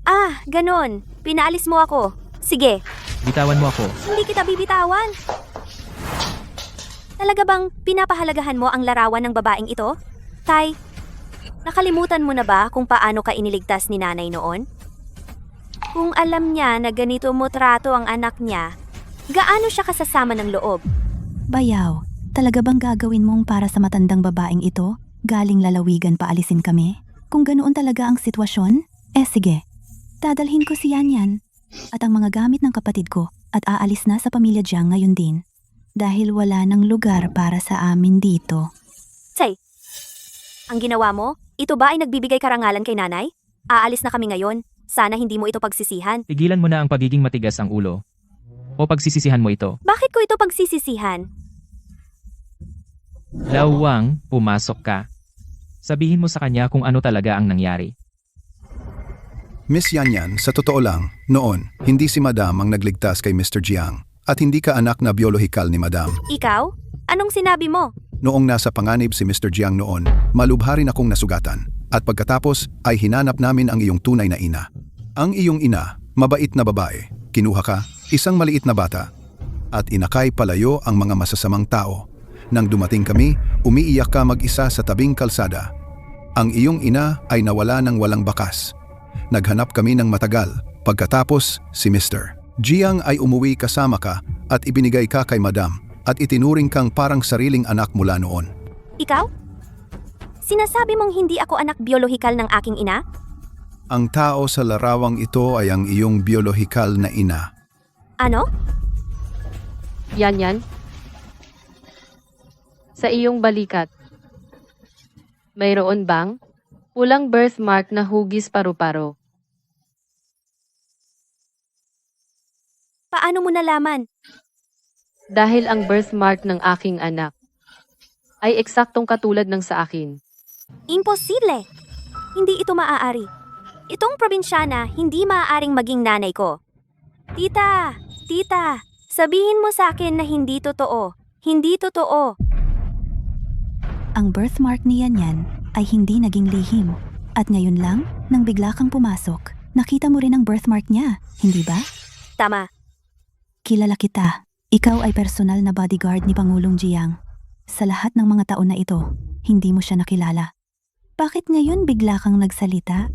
Ah, ganon. Pinaalis mo ako. Sige, Bitawan mo ako. hindi kita bibitawan. Talaga bang pinapahalagahan mo ang larawan ng babaeng ito? Tay, nakalimutan mo na ba kung paano ka iniligtas ni nanay noon? Kung alam niya na ganito mo trato ang anak niya, gaano siya kasasama ng loob? Bayaw, talaga bang gagawin mong para sa matandang babaeng ito? Galing lalawigan paalisin kami? Kung ganoon talaga ang sitwasyon, sige. Dadalhin ko si Yanyan at ang mga gamit ng kapatid ko at aalis na sa pamilya Jiang ngayon din. Dahil wala ng lugar para sa amin dito. Say, ang ginawa mo, ito ba ay nagbibigay karangalan kay nanay? Aalis na kami ngayon. Sana hindi mo ito pagsisihan. Tigilan mo na ang pagiging matigas ang ulo. O pagsisisihan mo ito. Bakit ko ito pagsisisihan? Lawang, pumasok ka. Sabihin mo sa kanya kung ano talaga ang nangyari. Miss Yanyan, sa totoo lang, noon, hindi si Madam ang nagligtas kay Mr. Jiang at hindi ka anak na biolohikal ni Madam. Ikaw? Anong sinabi mo? Noong nasa panganib si Mr. Jiang noon, malubha rin akong nasugatan at pagkatapos ay hinanap namin ang iyong tunay na ina. Ang iyong ina, mabait na babae, kinuha ka, isang maliit na bata, at inakay palayo ang mga masasamang tao. Nang dumating kami, umiiyak ka mag-isa sa tabing kalsada. Ang iyong ina ay nawala ng walang bakas. Naghanap kami ng matagal. Pagkatapos, si Mr. Jiang ay umuwi kasama ka at ibinigay ka kay Madam at itinuring kang parang sariling anak mula noon. Ikaw? Sinasabi mong hindi ako anak biolohikal ng aking ina? Ang tao sa larawang ito ay ang iyong biolohikal na ina. Ano? Yanyan? Sa iyong balikat, mayroon bang pulang birthmark na hugis paru-paro? Paano mo nalaman? Dahil ang birthmark ng aking anak ay eksaktong katulad ng sa akin. Imposible! Hindi ito maaari. Itong probinsyana hindi maaaring maging nanay ko. Tita! Sabihin mo sa akin na hindi totoo. Hindi totoo. Ang birthmark ni Yanyan ay hindi naging lihim. At ngayon lang, nang bigla kang pumasok, nakita mo rin ang birthmark niya, hindi ba? Tama. Kilala kita. Ikaw ay personal na bodyguard ni Pangulong Jiang. Sa lahat ng mga taon na ito, hindi mo siya nakilala. Bakit ngayon bigla kang nagsalita?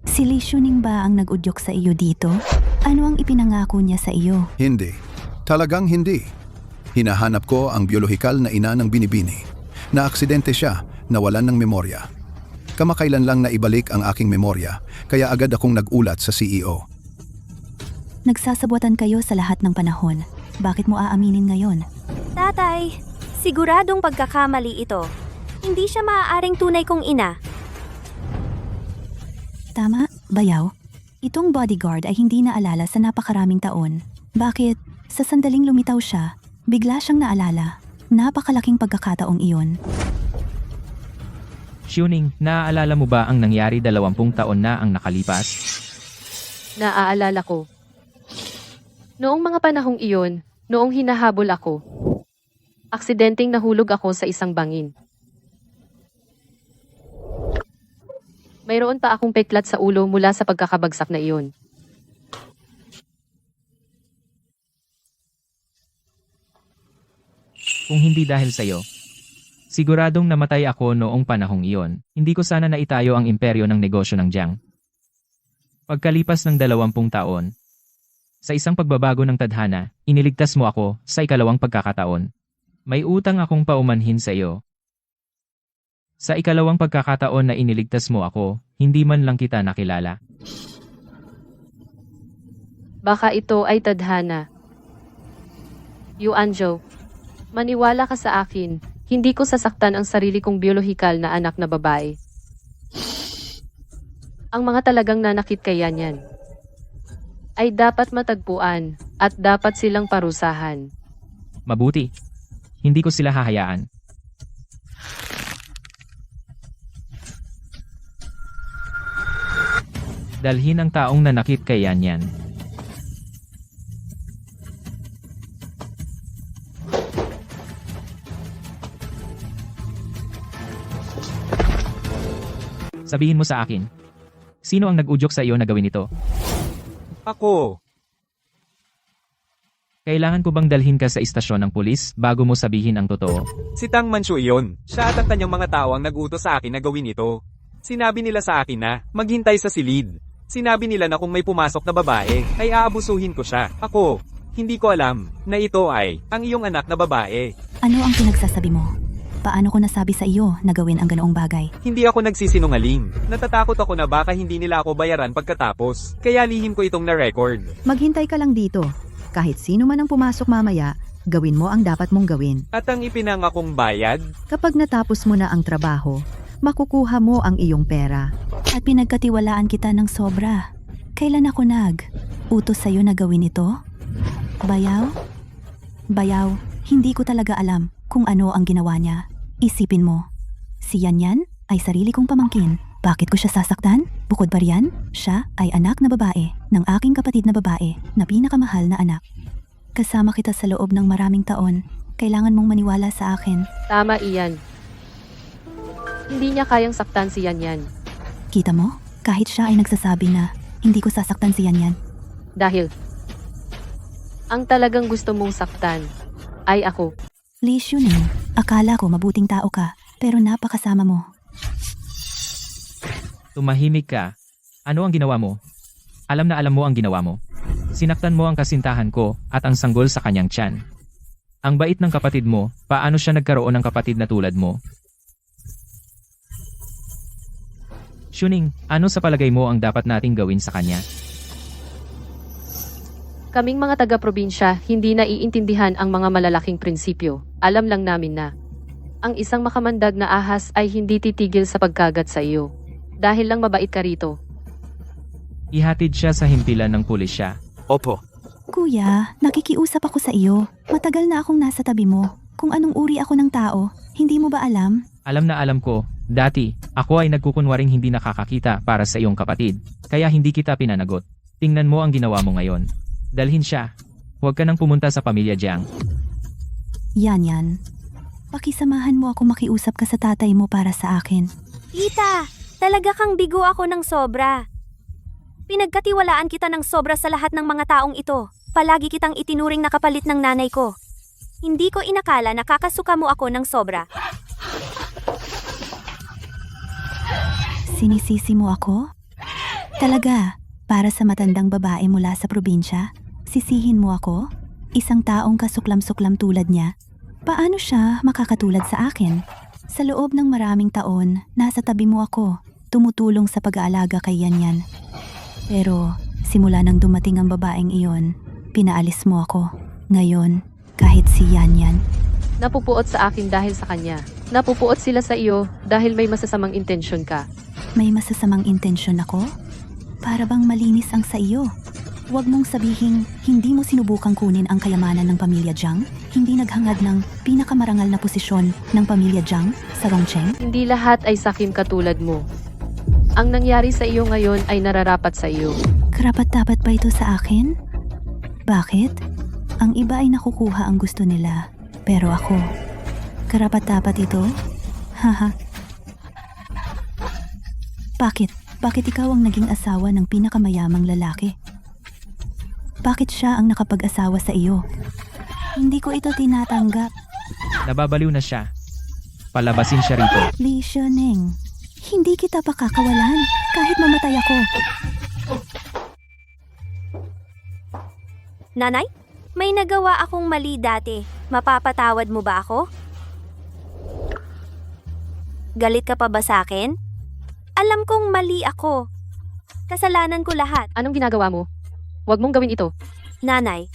Si Li Xuning ba ang nag-udyok sa iyo dito? Ano ang ipinangako niya sa iyo? Hindi. Talagang hindi. Hinahanap ko ang biolohikal na ina ng binibini. Na-aksidente siya, nawalan ng memorya. Kamakailan lang na ibalik ang aking memorya, kaya agad akong nagulat sa CEO. Nagsasabuatan kayo sa lahat ng panahon. Bakit mo aaminin ngayon? Tatay, siguradong pagkakamali ito. Hindi siya maaaring tunay kong ina. Tama, Bayaw. Itong bodyguard ay hindi naalala sa napakaraming taon. Bakit? Sa sandaling lumitaw siya, bigla siyang naalala. Napakalaking pagkakataong iyon. Xuning, naaalala mo ba ang nangyari 20 taon na ang nakalipas? Naaalala ko. Noong mga panahong iyon, noong hinahabol ako, aksidenteng nahulog ako sa isang bangin. Mayroon pa akong peklat sa ulo mula sa pagkakabagsak na iyon. Kung hindi dahil sa'yo, siguradong namatay ako noong panahong iyon. Hindi ko sana naitayo ang imperyo ng negosyo ng Jiang. Pagkalipas ng 20 taon, sa isang pagbabago ng tadhana, iniligtas mo ako sa ikalawang pagkakataon. May utang akong paumanhin sa iyo. Sa ikalawang pagkakataon na iniligtas mo ako, hindi man lang kita nakilala. Baka ito ay tadhana. Yuanzhou, maniwala ka sa akin, hindi ko sasaktan ang sarili kong biolohikal na anak na babae. Ang mga talagang nanakit kay Yan ay dapat matagpuan at dapat silang parusahan. Mabuti. Hindi ko sila hahayaan. Dalhin ang taong nanakit kay Yan. Sabihin mo sa akin, sino ang nag-udyok sa iyo na gawin ito? Ako. Kailangan ko bang dalhin ka sa istasyon ng pulis bago mo sabihin ang totoo? Si Tang Manchu iyon. Siya at ang kanyang mga tao ang nag-utos sa akin na gawin ito. Sinabi nila sa akin na maghintay sa silid. Sinabi nila na kung may pumasok na babae, ay aabusuhin ko siya. Ako, hindi ko alam na ito ay ang iyong anak na babae. Ano ang pinagsasabi mo? Paano ko nasabi sa iyo na gawin ang ganoong bagay? Hindi ako nagsisinungaling. Natatakot ako na baka hindi nila ako bayaran pagkatapos. Kaya lihim ko itong na-record. Maghintay ka lang dito. Kahit sino man ang pumasok mamaya, gawin mo ang dapat mong gawin. At ang ipinangakong bayad? Kapag natapos mo na ang trabaho, makukuha mo ang iyong pera. At pinagkatiwalaan kita ng sobra. Kailan ako utos sa'yo na gawin ito? Bayaw? Bayaw, hindi ko talaga alam kung ano ang ginawa niya. Isipin mo, si Yan ay sarili kong pamangkin. Bakit ko siya sasaktan? Bukod pa riyan, siya ay anak na babae ng aking kapatid na babae na pinakamahal na anak. Kasama kita sa loob ng maraming taon. Kailangan mong maniwala sa akin. Tama iyan. Hindi niya kayang saktan si Yan. Kita mo? Kahit siya ay nagsasabi na hindi ko sasaktan si Yan. Dahil ang talagang gusto mong saktan ay ako. Li Xuning, akala ko mabuting tao ka, pero napakasama mo. Tumahimik ka. Ano ang ginawa mo? Alam na alam mo ang ginawa mo. Sinaktan mo ang kasintahan ko at ang sanggol sa kanyang tiyan. Ang bait ng kapatid mo, paano siya nagkaroon ng kapatid na tulad mo? Xuning, ano sa palagay mo ang dapat nating gawin sa kanya? Kaming mga taga-probinsya, hindi naiintindihan ang mga malalaking prinsipyo. Alam lang namin na ang isang makamandag na ahas ay hindi titigil sa pagkagat sa iyo. Dahil lang mabait ka rito. Ihatid siya sa himpilan ng pulisya. Opo. Kuya, nakikiusap ako sa iyo. Matagal na akong nasa tabi mo. Kung anong uri ako ng tao, hindi mo ba alam? Alam na alam ko, dati, ako ay nagkukunwaring hindi nakakakita para sa iyong kapatid. Kaya hindi kita pinanagot. Tingnan mo ang ginawa mo ngayon. Dalhin siya. Huwag ka nang pumunta sa pamilya Jiang. Yan. Pakisamahan mo ako makiusap ka sa tatay mo para sa akin. Tita, talaga kang bigo ako ng sobra. Pinagkatiwalaan kita ng sobra sa lahat ng mga taong ito. Palagi kitang itinuring na kapalit ng nanay ko. Hindi ko inakala na kakasuka mo ako ng sobra. Sinisisi mo ako? Talaga, para sa matandang babae mula sa probinsya, sisihin mo ako? Isang taong kasuklam-suklam tulad niya. Paano siya makakatulad sa akin? Sa loob ng maraming taon, nasa tabi mo ako, tumutulong sa pag-aalaga kay Yan. Pero, simula nang dumating ang babaeng iyon, pinaalis mo ako. Ngayon, kahit si Yan, Napupuot sa akin dahil sa kanya. Napupuot sila sa iyo dahil may masasamang intensyon ka. may masasamang intensyon ako? Para bang malinis ang sa iyo? Huwag mong sabihing hindi mo sinubukang kunin ang kayamanan ng pamilya Jiang. hindi naghangad ng pinakamarangal na posisyon ng pamilya Jiang sa Rongcheng? Hindi lahat ay sakim katulad mo. Ang nangyari sa iyo ngayon ay nararapat sa iyo. Karapat-dapat ba ito sa akin? Bakit? Ang iba ay nakukuha ang gusto nila. Pero ako, karapat-dapat ito? Haha. Bakit? Bakit ikaw ang naging asawa ng pinakamayamang lalaki? Bakit siya ang nakapag-asawa sa iyo? Hindi ko ito tinatanggap. Nababaliw na siya. Palabasin siya rito. Li Xuning, hindi kita pakakawalan kahit mamatay ako. Nanay, may nagawa akong mali dati. Mapapatawad mo ba ako? Galit ka pa ba sa akin? Alam kong mali ako. Kasalanan ko lahat. Anong ginagawa mo? Huwag mong gawin ito. Nanay,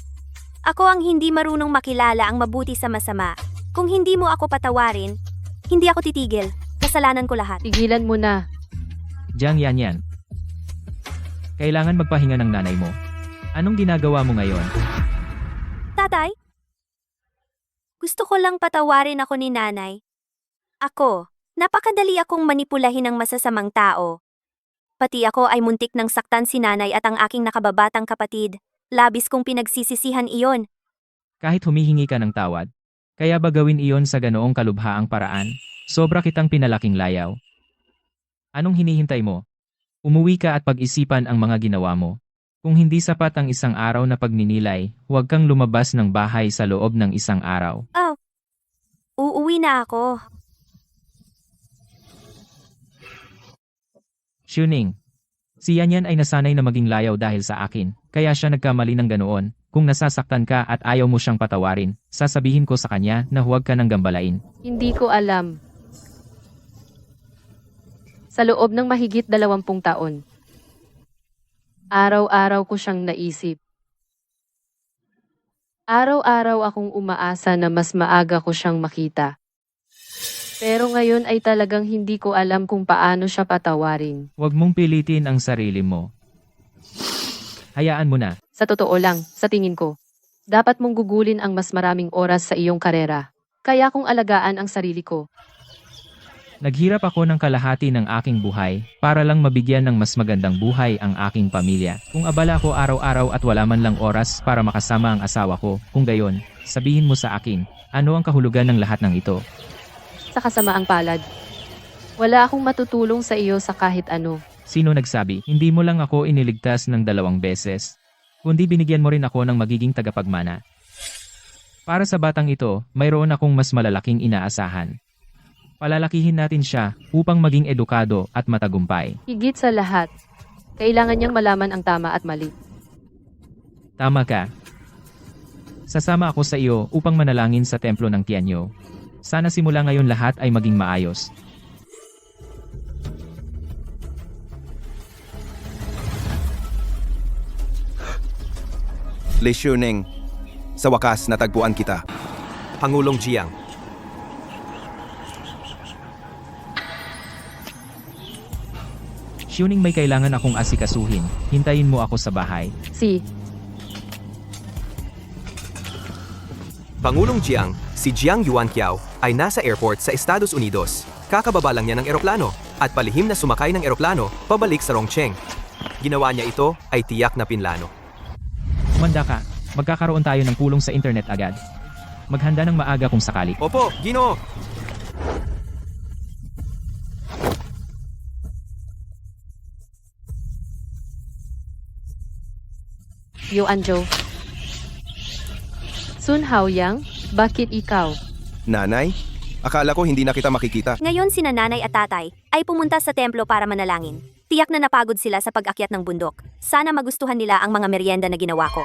ako ang hindi marunong makilala ang mabuti sa masama. Kung hindi mo ako patawarin, hindi ako titigil. Kasalanan ko lahat. Tigilan mo na. Jiang Yanyan. Kailangan magpahinga ng nanay mo. Anong ginagawa mo ngayon? Tatay, gusto ko lang patawarin ako ni nanay. Ako, napakadali akong manipulahin ng masasamang tao. Pati ako ay muntik ng saktan si nanay at ang aking nakababatang kapatid. Labis kong pinagsisisihan iyon. Kahit humihingi ka ng tawad, kaya ba gawin iyon sa ganoong kalubhaang paraan? Sobra kitang pinalaking layaw. Anong hinihintay mo? Umuwi ka at pag-isipan ang mga ginawa mo. Kung hindi sapat ang isang araw na pagninilay, huwag kang lumabas ng bahay sa loob ng isang araw. Oh, uuwi na ako. Xuning, si Yanyan ay nasanay na maging layaw dahil sa akin, kaya siya nagkamali ng ganoon. Kung nasasaktan ka at ayaw mo siyang patawarin, sasabihin ko sa kanya na huwag ka nang gambalain. Hindi ko alam. Sa loob ng mahigit 20 taon, araw-araw ko siyang naisip. Araw-araw akong umaasa na mas maaga ko siyang makita. Pero ngayon ay talagang hindi ko alam kung paano siya patawarin. Huwag mong pilitin ang sarili mo. Hayaan mo na. Sa totoo lang, sa tingin ko, dapat mong gugulin ang mas maraming oras sa iyong karera. Kaya kong alagaan ang sarili ko. Naghirap ako ng kalahati ng aking buhay para lang mabigyan ng mas magandang buhay ang aking pamilya. Kung abala ko araw-araw at wala man lang oras para makasama ang asawa ko, kung gayon, sabihin mo sa akin, ano ang kahulugan ng lahat ng ito? Sa kasamaang palad, wala akong matutulong sa iyo sa kahit ano. Sino nagsabi, hindi mo lang ako iniligtas ng 2 beses, kundi binigyan mo rin ako ng magiging tagapagmana. Para sa batang ito, mayroon akong mas malalaking inaasahan. Palalakihin natin siya upang maging edukado at matagumpay. Higit sa lahat, kailangan niyang malaman ang tama at mali. Tama ka. Sasama ako sa iyo upang manalangin sa templo ng Tianyo. Sana simula ngayon lahat ay maging maayos. Li Xuning, sa wakas natagpuan kita. Pangulong Jiang. Xuning, may kailangan akong asikasuhin. Hintayin mo ako sa bahay. Pangulong Jiang, si Jiang Yuanqiao ay nasa airport sa Estados Unidos. Kakababa lang niya ng eroplano at palihim na sumakay ng eroplano pabalik sa Rongcheng. Ginawa niya ito ay tiyak na pinlano. Manda ka, magkakaroon tayo ng pulong sa internet agad. Maghanda ng maaga kung sakali. Opo, Ginoo! Yuanzhou. Sun Haoyang, bakit ikaw? Nanay, akala ko hindi na kita makikita. Ngayon sina nanay at tatay ay pumunta sa templo para manalangin. Tiyak na napagod sila sa pag-akyat ng bundok. Sana magustuhan nila ang mga merienda na ginawa ko.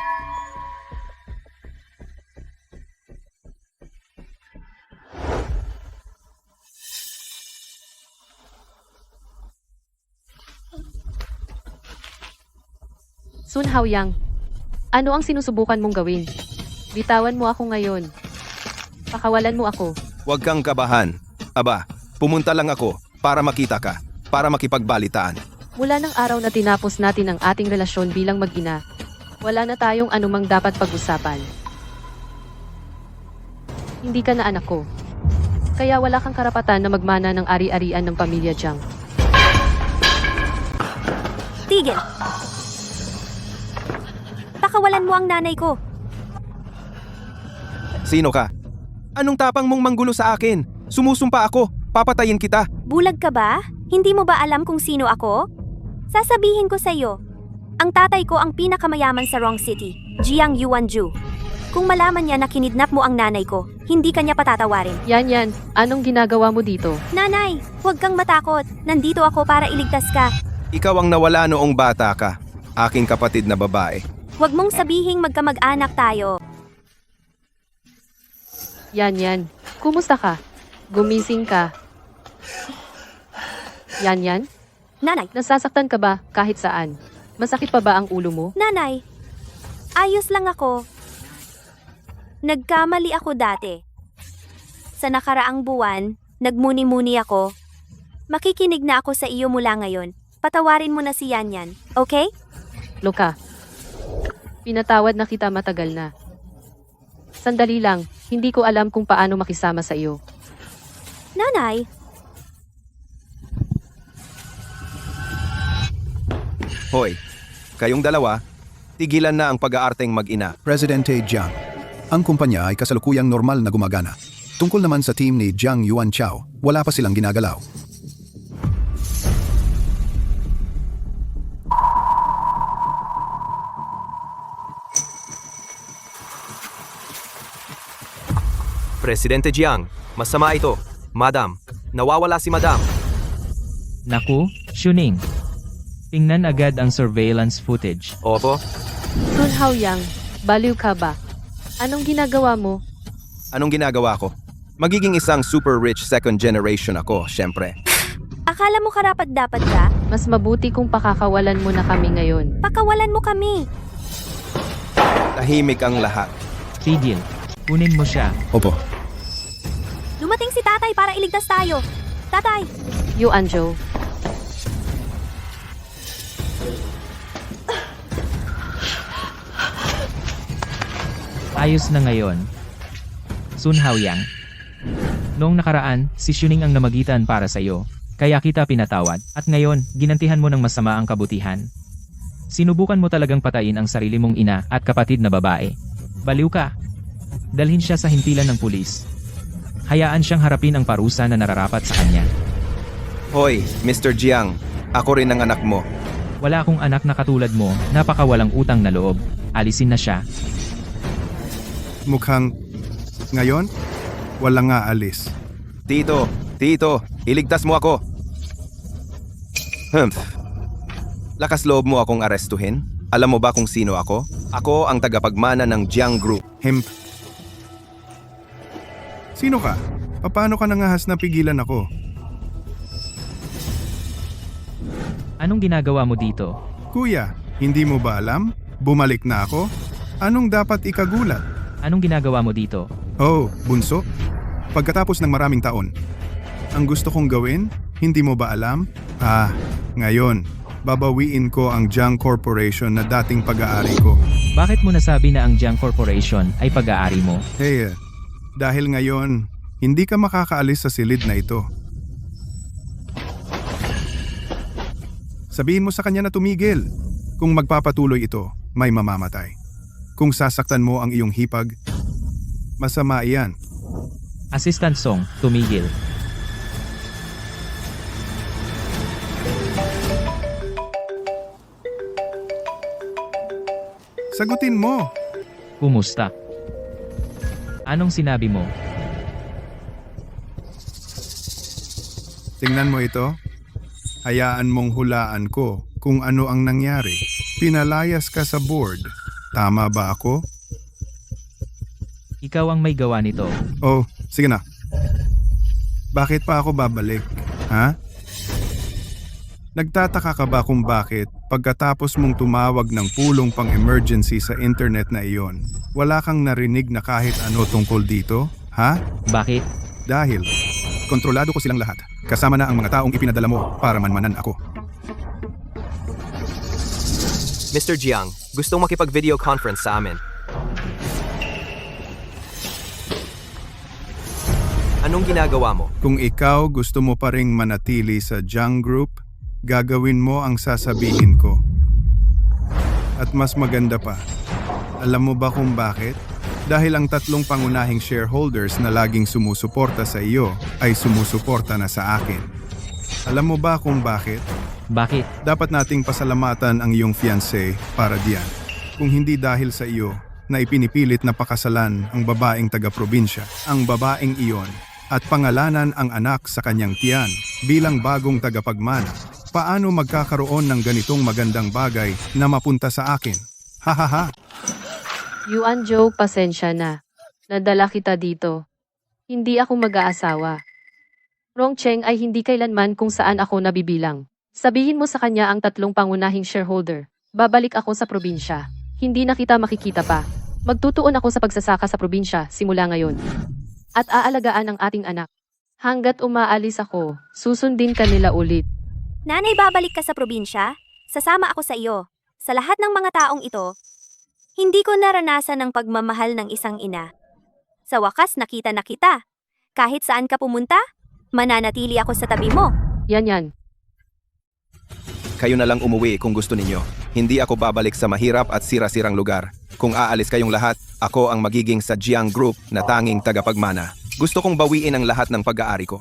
Sun Haoyang, ano ang sinusubukan mong gawin? Bitawan mo ako ngayon. Pakawalan mo ako. Huwag kang kabahan. Aba, pumunta lang ako para makita ka, para makipagbalitaan. Mula ng araw na tinapos natin ang ating relasyon bilang mag-ina, wala na tayong anumang dapat pag-usapan. Hindi ka na anak ko. Kaya wala kang karapatan na magmana ng ari-arian ng pamilya Jiang. Tigil! Pakawalan mo ang nanay ko. Sino ka? Anong tapang mong manggulo sa akin? Sumusumpa ako. Papatayin kita. Bulag ka ba? Hindi mo ba alam kung sino ako? Sasabihin ko sa'yo. Ang tatay ko ang pinakamayaman sa Rong City, Jiang Yuanju. Kung malaman niya na kinidnap mo ang nanay ko, hindi kanya patatawarin. Yan, anong ginagawa mo dito? Nanay, huwag kang matakot. Nandito ako para iligtas ka. Ikaw ang nawala noong bata ka. Aking kapatid na babae. Huwag mong sabihing magkamag-anak tayo. Yan. Kumusta ka? Gumising ka. Yan. Nanay, Nasasaktan ka ba kahit saan? Masakit pa ba ang ulo mo? nanay. Ayos lang ako. Nagkamali ako dati. Sa nakaraang buwan, nagmuni-muni ako. Makikinig na ako sa iyo mula ngayon. Patawarin mo na si Yan, okay? Loka. Pinatawad na kita matagal na. Sandali lang, hindi ko alam kung paano makisama sa iyo. Nanay, Hoy, kayong dalawa, tigilan na ang pag-aarteng mag-ina. Presidente Jiang. Ang kumpanya ay kasalukuyang normal na gumagana. Tungkol naman sa team ni Jiang Yuanqiao, wala pa silang ginagalaw. Presidente Jiang, masama ito. Madam, nawawala si Madam. Naku, Shuning. Tingnan agad ang surveillance footage. Opo, Sun Haoyang, baliw ka ba? Anong ginagawa mo? Anong ginagawa ko? Magiging isang super rich second generation ako, syempre. akala mo karapat-dapat ka? Mas mabuti kung pakakawalan mo na kami ngayon. Pakawalan mo kami. Tahimik ang lahat. Tigil. Kunin mo siya. Opo. Dumating si tatay para iligtas tayo. Tatay! Yuanjo. Ayos na ngayon. Sun Haoyang. Noong nakaraan, si Shuning ang namagitan para sa iyo. Kaya kita pinatawad. At ngayon, ginantihan mo ng masama ang kabutihan. Sinubukan mo talagang patayin ang sarili mong ina at kapatid na babae. Baliw ka. Dalhin siya sa himpilan ng pulis. Hayaan siyang harapin ang parusa na nararapat sa kanya. Hoy, Mr. Jiang. Ako rin ang anak mo. Wala akong anak na katulad mo, napakawalang utang na loob. Alisin na siya. Mukhang ngayon, walang aalis. Tito, iligtas mo ako. Lakas loob mo akong arestuhin? Alam mo ba kung sino ako? Ako ang tagapagmana ng Jiang Group. Sino ka? Paano ka nangahas na pigilan ako? Anong ginagawa mo dito? Kuya, hindi mo ba alam? Bumalik na ako? Anong dapat ikagulat? Anong ginagawa mo dito? Oh, bunso? Pagkatapos ng maraming taon, ang gusto kong gawin, hindi mo ba alam? Ngayon, babawiin ko ang Jiang Corporation na dating pag-aari ko. Bakit mo nasabi na ang Jiang Corporation ay pag-aari mo? Hey, dahil ngayon, hindi ka makakaalis sa silid na ito. Sabihin mo sa kanya na tumigil. Kung magpapatuloy ito, may mamamatay. Kung sasaktan mo ang iyong hipag, masama iyan. Assistant Song, tumigil. Sagutin mo. Kumusta? Anong sinabi mo? Tingnan mo ito. Hayaan mong hulaan ko kung ano ang nangyari. Pinalayas ka sa board. Tama ba ako? Ikaw ang may gawa nito. Oh, sige na. Bakit pa ako babalik? Ha? Nagtataka ka ba kung bakit pagkatapos mong tumawag ng pulong pang-emergency sa internet na iyon, wala kang narinig na kahit ano tungkol dito? Ha? Bakit? Dahil kontrolado ko silang lahat, kasama na ang mga taong ipinadala mo para manmanan ako. Mr. Jiang, gustong makipag-video conference sa amin. Anong ginagawa mo? Kung ikaw gusto mo pa ring manatili sa Jiang Group, gagawin mo ang sasabihin ko. At mas maganda pa, alam mo ba kung bakit? Dahil ang tatlong pangunahing shareholders na laging sumusuporta sa iyo ay sumusuporta na sa akin. Alam mo ba kung bakit? Bakit? Dapat nating pasalamatan ang iyong fiancé para diyan. Kung hindi dahil sa iyo na ipinipilit na pakasalan ang babaeng taga-probinsya, ang babaeng iyon, at pangalanan ang anak sa kanyang tiyan bilang bagong tagapagmana, paano magkakaroon ng ganitong magandang bagay na mapunta sa akin? Hahaha! Yuan Joe, pasensya na. Nadala kita dito. Hindi ako mag-aasawa. Rong Cheng ay hindi kailanman kung saan ako nabibilang. Sabihin mo sa kanya ang tatlong pangunahing shareholder. Babalik ako sa probinsya. Hindi na kita makikita pa. Magtutuon ako sa pagsasaka sa probinsya simula ngayon. At aalagaan ang ating anak. Hanggat umaalis ako, susundin ka nila ulit. Nanay, babalik ka sa probinsya? Sasama ako sa iyo. Sa lahat ng mga taong ito, hindi ko naranasan ang pagmamahal ng isang ina. Sa wakas, nakita na kita. Kahit saan ka pumunta, mananatili ako sa tabi mo. Yan. Kayo na lang umuwi kung gusto ninyo. Hindi ako babalik sa mahirap at sira-sirang lugar. Kung aalis kayong lahat, ako ang magiging sa Jiang Group na tanging tagapagmana. Gusto kong bawiin ang lahat ng pag-aari ko.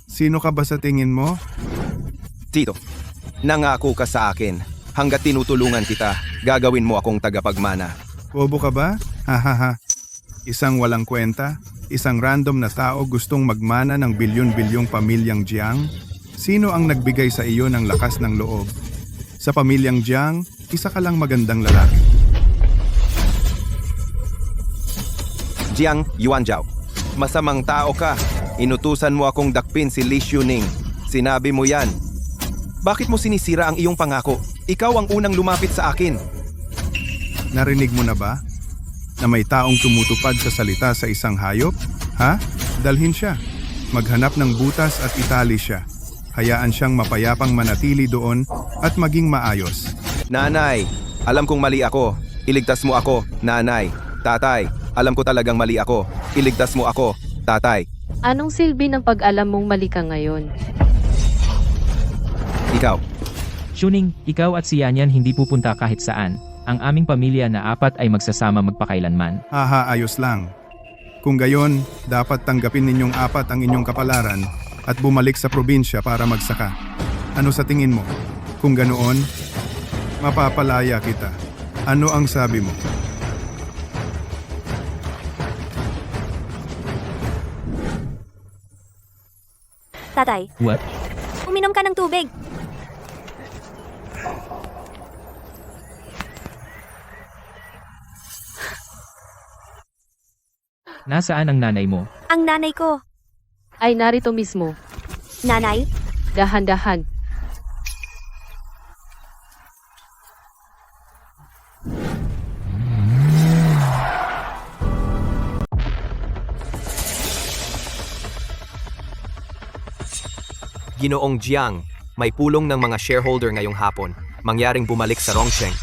Sino ka ba sa tingin mo? Tito, nangako ka sa akin. Hanggat tinutulungan kita, gagawin mo akong tagapagmana. Bobo ka ba? Hahaha. Isang walang kwenta? Isang random na tao gustong magmana ng bilyon-bilyong pamilyang Jiang? Sino ang nagbigay sa iyo ng lakas ng loob? Sa pamilyang Jiang, isa ka lang magandang lalaki. Jiang Yuanjiao, masamang tao ka. Inutusan mo akong dakpin si Li Xuning. Sinabi mo yan. Bakit mo sinisira ang iyong pangako? Ikaw ang unang lumapit sa akin. Narinig mo na ba? Na may taong tumutupad sa salita sa isang hayop? Ha? Dalhin siya. Maghanap ng butas at itali siya. Hayaan siyang mapayapang manatili doon at maging maayos. Nanay, alam kong mali ako. Iligtas mo ako, nanay. Tatay, alam ko talagang mali ako. Iligtas mo ako, tatay. Anong silbi ng pag-alam mong mali ka ngayon? Ikaw. Xuning, ikaw at si Yanyan hindi pupunta kahit saan. Ang aming pamilya na 4 ay magsasama magpakailanman. Haha, ayos lang. Kung gayon, dapat tanggapin ninyong 4 ang inyong kapalaran at bumalik sa probinsya para magsaka. Ano sa tingin mo? Kung ganoon, mapapalaya kita. Ano ang sabi mo? Tatay, What? uminom ka ng tubig. Nasaan ang nanay mo? Ang nanay ko. Ay narito mismo. Nanay, Dahan-dahan. Ginoong Jiang, may pulong ng mga shareholder ngayong hapon. Mangyaring bumalik sa Rongcheng.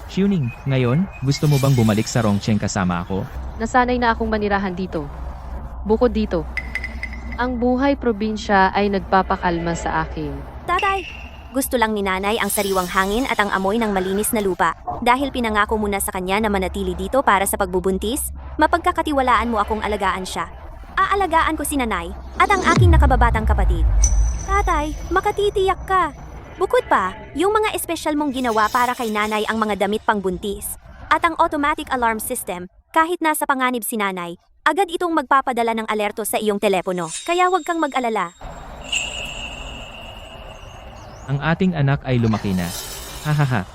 Xuning, ngayon, gusto mo bang bumalik sa Rongcheng kasama ako? Nasanay na akong manirahan dito. Bukod dito, ang buhay probinsya ay nagpapakalma sa akin. tatay. Gusto lang ni nanay ang sariwang hangin at ang amoy ng malinis na lupa. Dahil pinangako muna sa kanya na manatili dito para sa pagbubuntis, mapagkakatiwalaan mo akong alagaan siya. Aalagaan ko si nanay at ang aking nakababatang kapatid. Tatay, makatitiyak ka. Bukod pa, yung mga espesyal mong ginawa para kay nanay ang mga damit pangbuntis. At ang automatic alarm system, kahit nasa panganib si nanay, agad itong magpapadala ng alerto sa iyong telepono. Kaya huwag kang mag-alala. Ang ating anak ay lumaki na. Hahaha.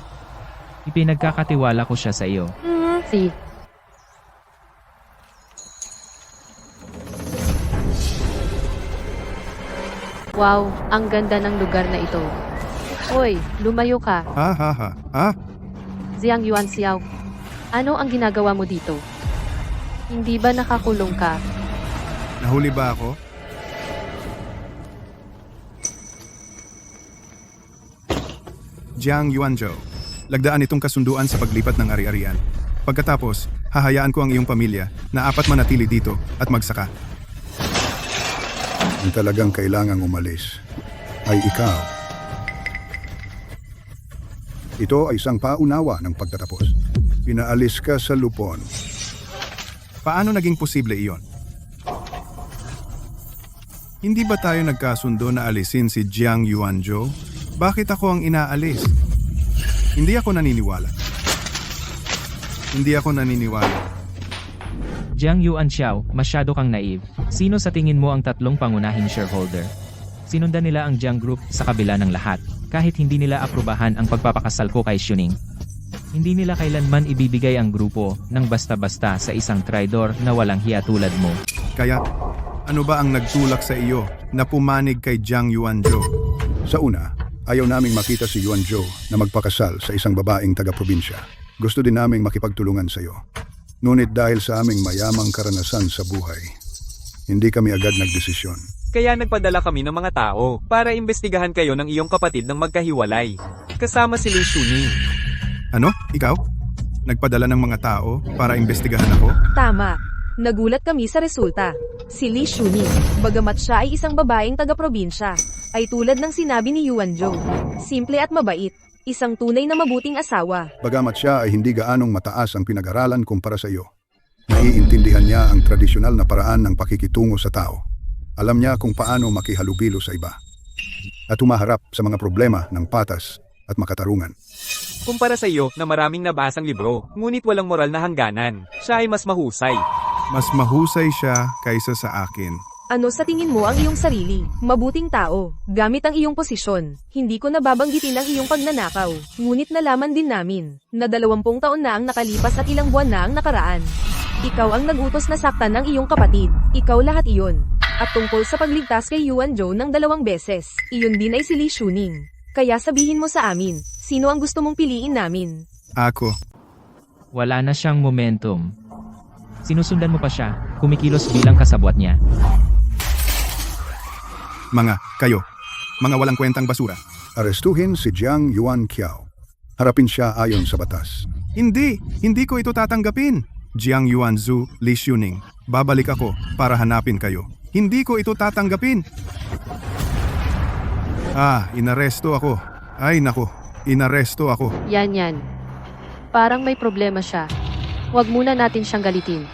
Ipinagkakatiwala ko siya sa iyo. Si. Wow, ang ganda ng lugar na ito. Hoy, lumayo ka. Jiang Yuanxiao. Ano ang ginagawa mo dito? Hindi ba nakakulong ka? Nahuli ba ako? Jiang Yuanzhou. Lagdaan itong kasunduan sa paglipat ng ari-arian. Pagkatapos, hahayaan ko ang iyong pamilya na apat manatili dito at magsaka. Ang talagang kailangang umalis ay ikaw. Ito ay isang paunawa ng pagtatapos. Pinaalis ka sa Lupon. Paano naging posible iyon? Hindi ba tayo nagkasundo na alisin si Jiang Yuanzhou? Bakit ako ang inaalis? Hindi ako naniniwala. Jiang Yuanxiao, masyado kang naive. Sino sa tingin mo ang tatlong pangunahing shareholder? Sinundan nila ang Jiang Group sa kabila ng lahat, kahit hindi nila aprubahan ang pagpapakasal ko kay Xuning. Hindi nila kailanman ibibigay ang grupo ng basta-basta sa isang traidor na walang hiya tulad mo. Kaya, ano ba ang nagtulak sa iyo na pumanig kay Jiang Yuanzhou? Sa una, ayaw naming makita si Yuanzhou na magpakasal sa isang babaeng taga-probinsya. Gusto din naming makipagtulungan sa iyo. Ngunit dahil sa aming mayamang karanasan sa buhay, hindi kami agad nagdesisyon. Kaya nagpadala kami ng mga tao para imbestigahan kayo ng iyong kapatid ng magkahiwalay. Kasama si Li Xuning. Ano? Ikaw? Nagpadala ng mga tao para imbestigahan ako? Tama. Nagulat kami sa resulta. Si Li Xuning, bagamat siya ay isang babaeng taga-probinsya, ay tulad ng sinabi ni Yuanzhou. Simple at mabait. Isang tunay na mabuting asawa. Bagamat siya ay hindi gaanong mataas ang pinag-aralan kumpara sa iyo, naiintindihan niya ang tradisyonal na paraan ng pakikitungo sa tao. Alam niya kung paano makihalubilo sa iba. At humaharap sa mga problema ng patas at makatarungan. Kumpara sa iyo na maraming nabasang libro, ngunit walang moral na hangganan, siya ay mas mahusay. Mas mahusay siya kaysa sa akin. Ano sa tingin mo ang iyong sarili? Mabuting tao, gamit ang iyong posisyon. Hindi ko nababanggitin ang iyong pagnanakaw. Ngunit nalaman din namin na 20 taon na ang nakalipas at ilang buwan na ang nakaraan. Ikaw ang nag-utos na saktan ng iyong kapatid. Ikaw lahat iyon. At tungkol sa pagligtas kay Yuanzhou ng 2 beses, iyon din ay si Li Xuning. Kaya sabihin mo sa amin, sino ang gusto mong piliin namin? Ako. Wala na siyang momentum. Sinusundan mo pa siya, kumikilos bilang kasabwat niya. Kayo, mga walang kwentang basura. Arestuhin si Jiang Yuanqiao. Harapin siya ayon sa batas. Hindi ko ito tatanggapin. Jiang Yuanzhou, Li Xuning, babalik ako para hanapin kayo. Hindi ko ito tatanggapin. Inaresto ako. Ay nako, inaresto ako. Yan. Parang may problema siya. Huwag muna natin siyang galitin.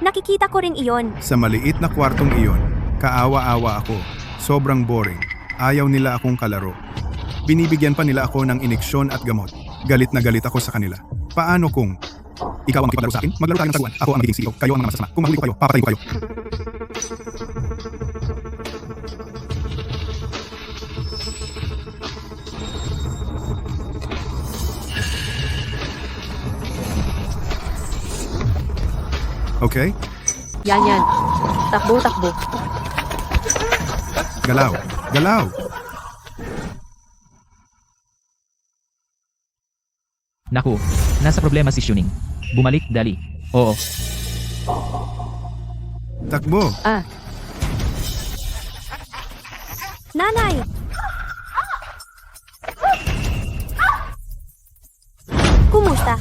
Nakikita ko rin iyon. Sa maliit na kwartong iyon, kaawa-awa ako. Sobrang boring. Ayaw nila akong kalaro. Binibigyan pa nila ako ng iniksyon at gamot. Galit na galit ako sa kanila. Paano kung ikaw ang makipaglaro sa akin? Maglaro tayo ng taguan. Ako ang magiging CEO. Kayo ang mga masasama. Kung mahuli ko kayo, papatayin ko kayo. Okay? Yan. Takbo. Galaw. Naku, nasa problema si Xuning. Bumalik, dali. Oo. Takbo. Nanay! Kumusta?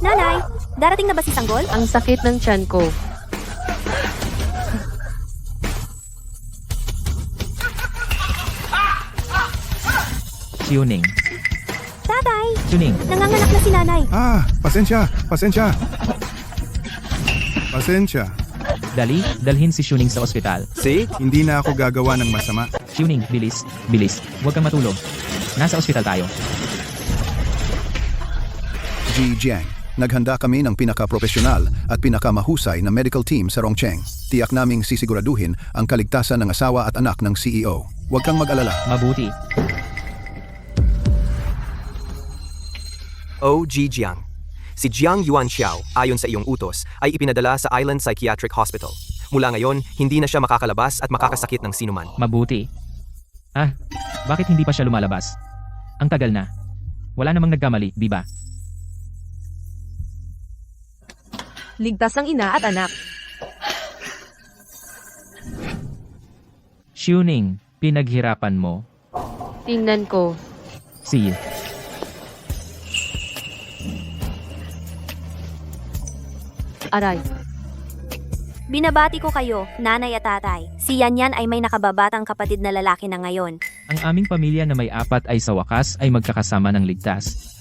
Nanay, darating na ba si Sanggol? Ang sakit ng tiyan ko. Xuning. Tatay! Xuning. Nanganganak na si nanay. Pasensya. Dali, dalhin si Xuning sa ospital. Hindi na ako gagawa ng masama. Xuning, bilis. Huwag kang matulog. Nasa ospital tayo. Jiang, naghanda kami ng pinaka-profesional at pinaka-mahusay na medical team sa Rongcheng. Tiyak naming sisiguraduhin ang kaligtasan ng asawa at anak ng CEO. Huwag kang mag-alala. Mabuti. Jiang. Si Jiang Yuanxiao, ayon sa iyong utos, ay ipinadala sa Island Psychiatric Hospital. Mula ngayon, hindi na siya makakalabas at makakasakit ng sinuman. Mabuti. Bakit hindi pa siya lumalabas? Ang tagal na. Wala namang nagkamali, di ba? Ligtas ang ina at anak. Xuning, pinaghirapan mo. Tingnan ko. See you. Aray, Binabati ko kayo, nanay at tatay. Si Yanyan ay may nakababatang kapatid na lalaki na ngayon. Ang aming pamilya na may 4 ay sa wakas ay magkakasama ng ligtas.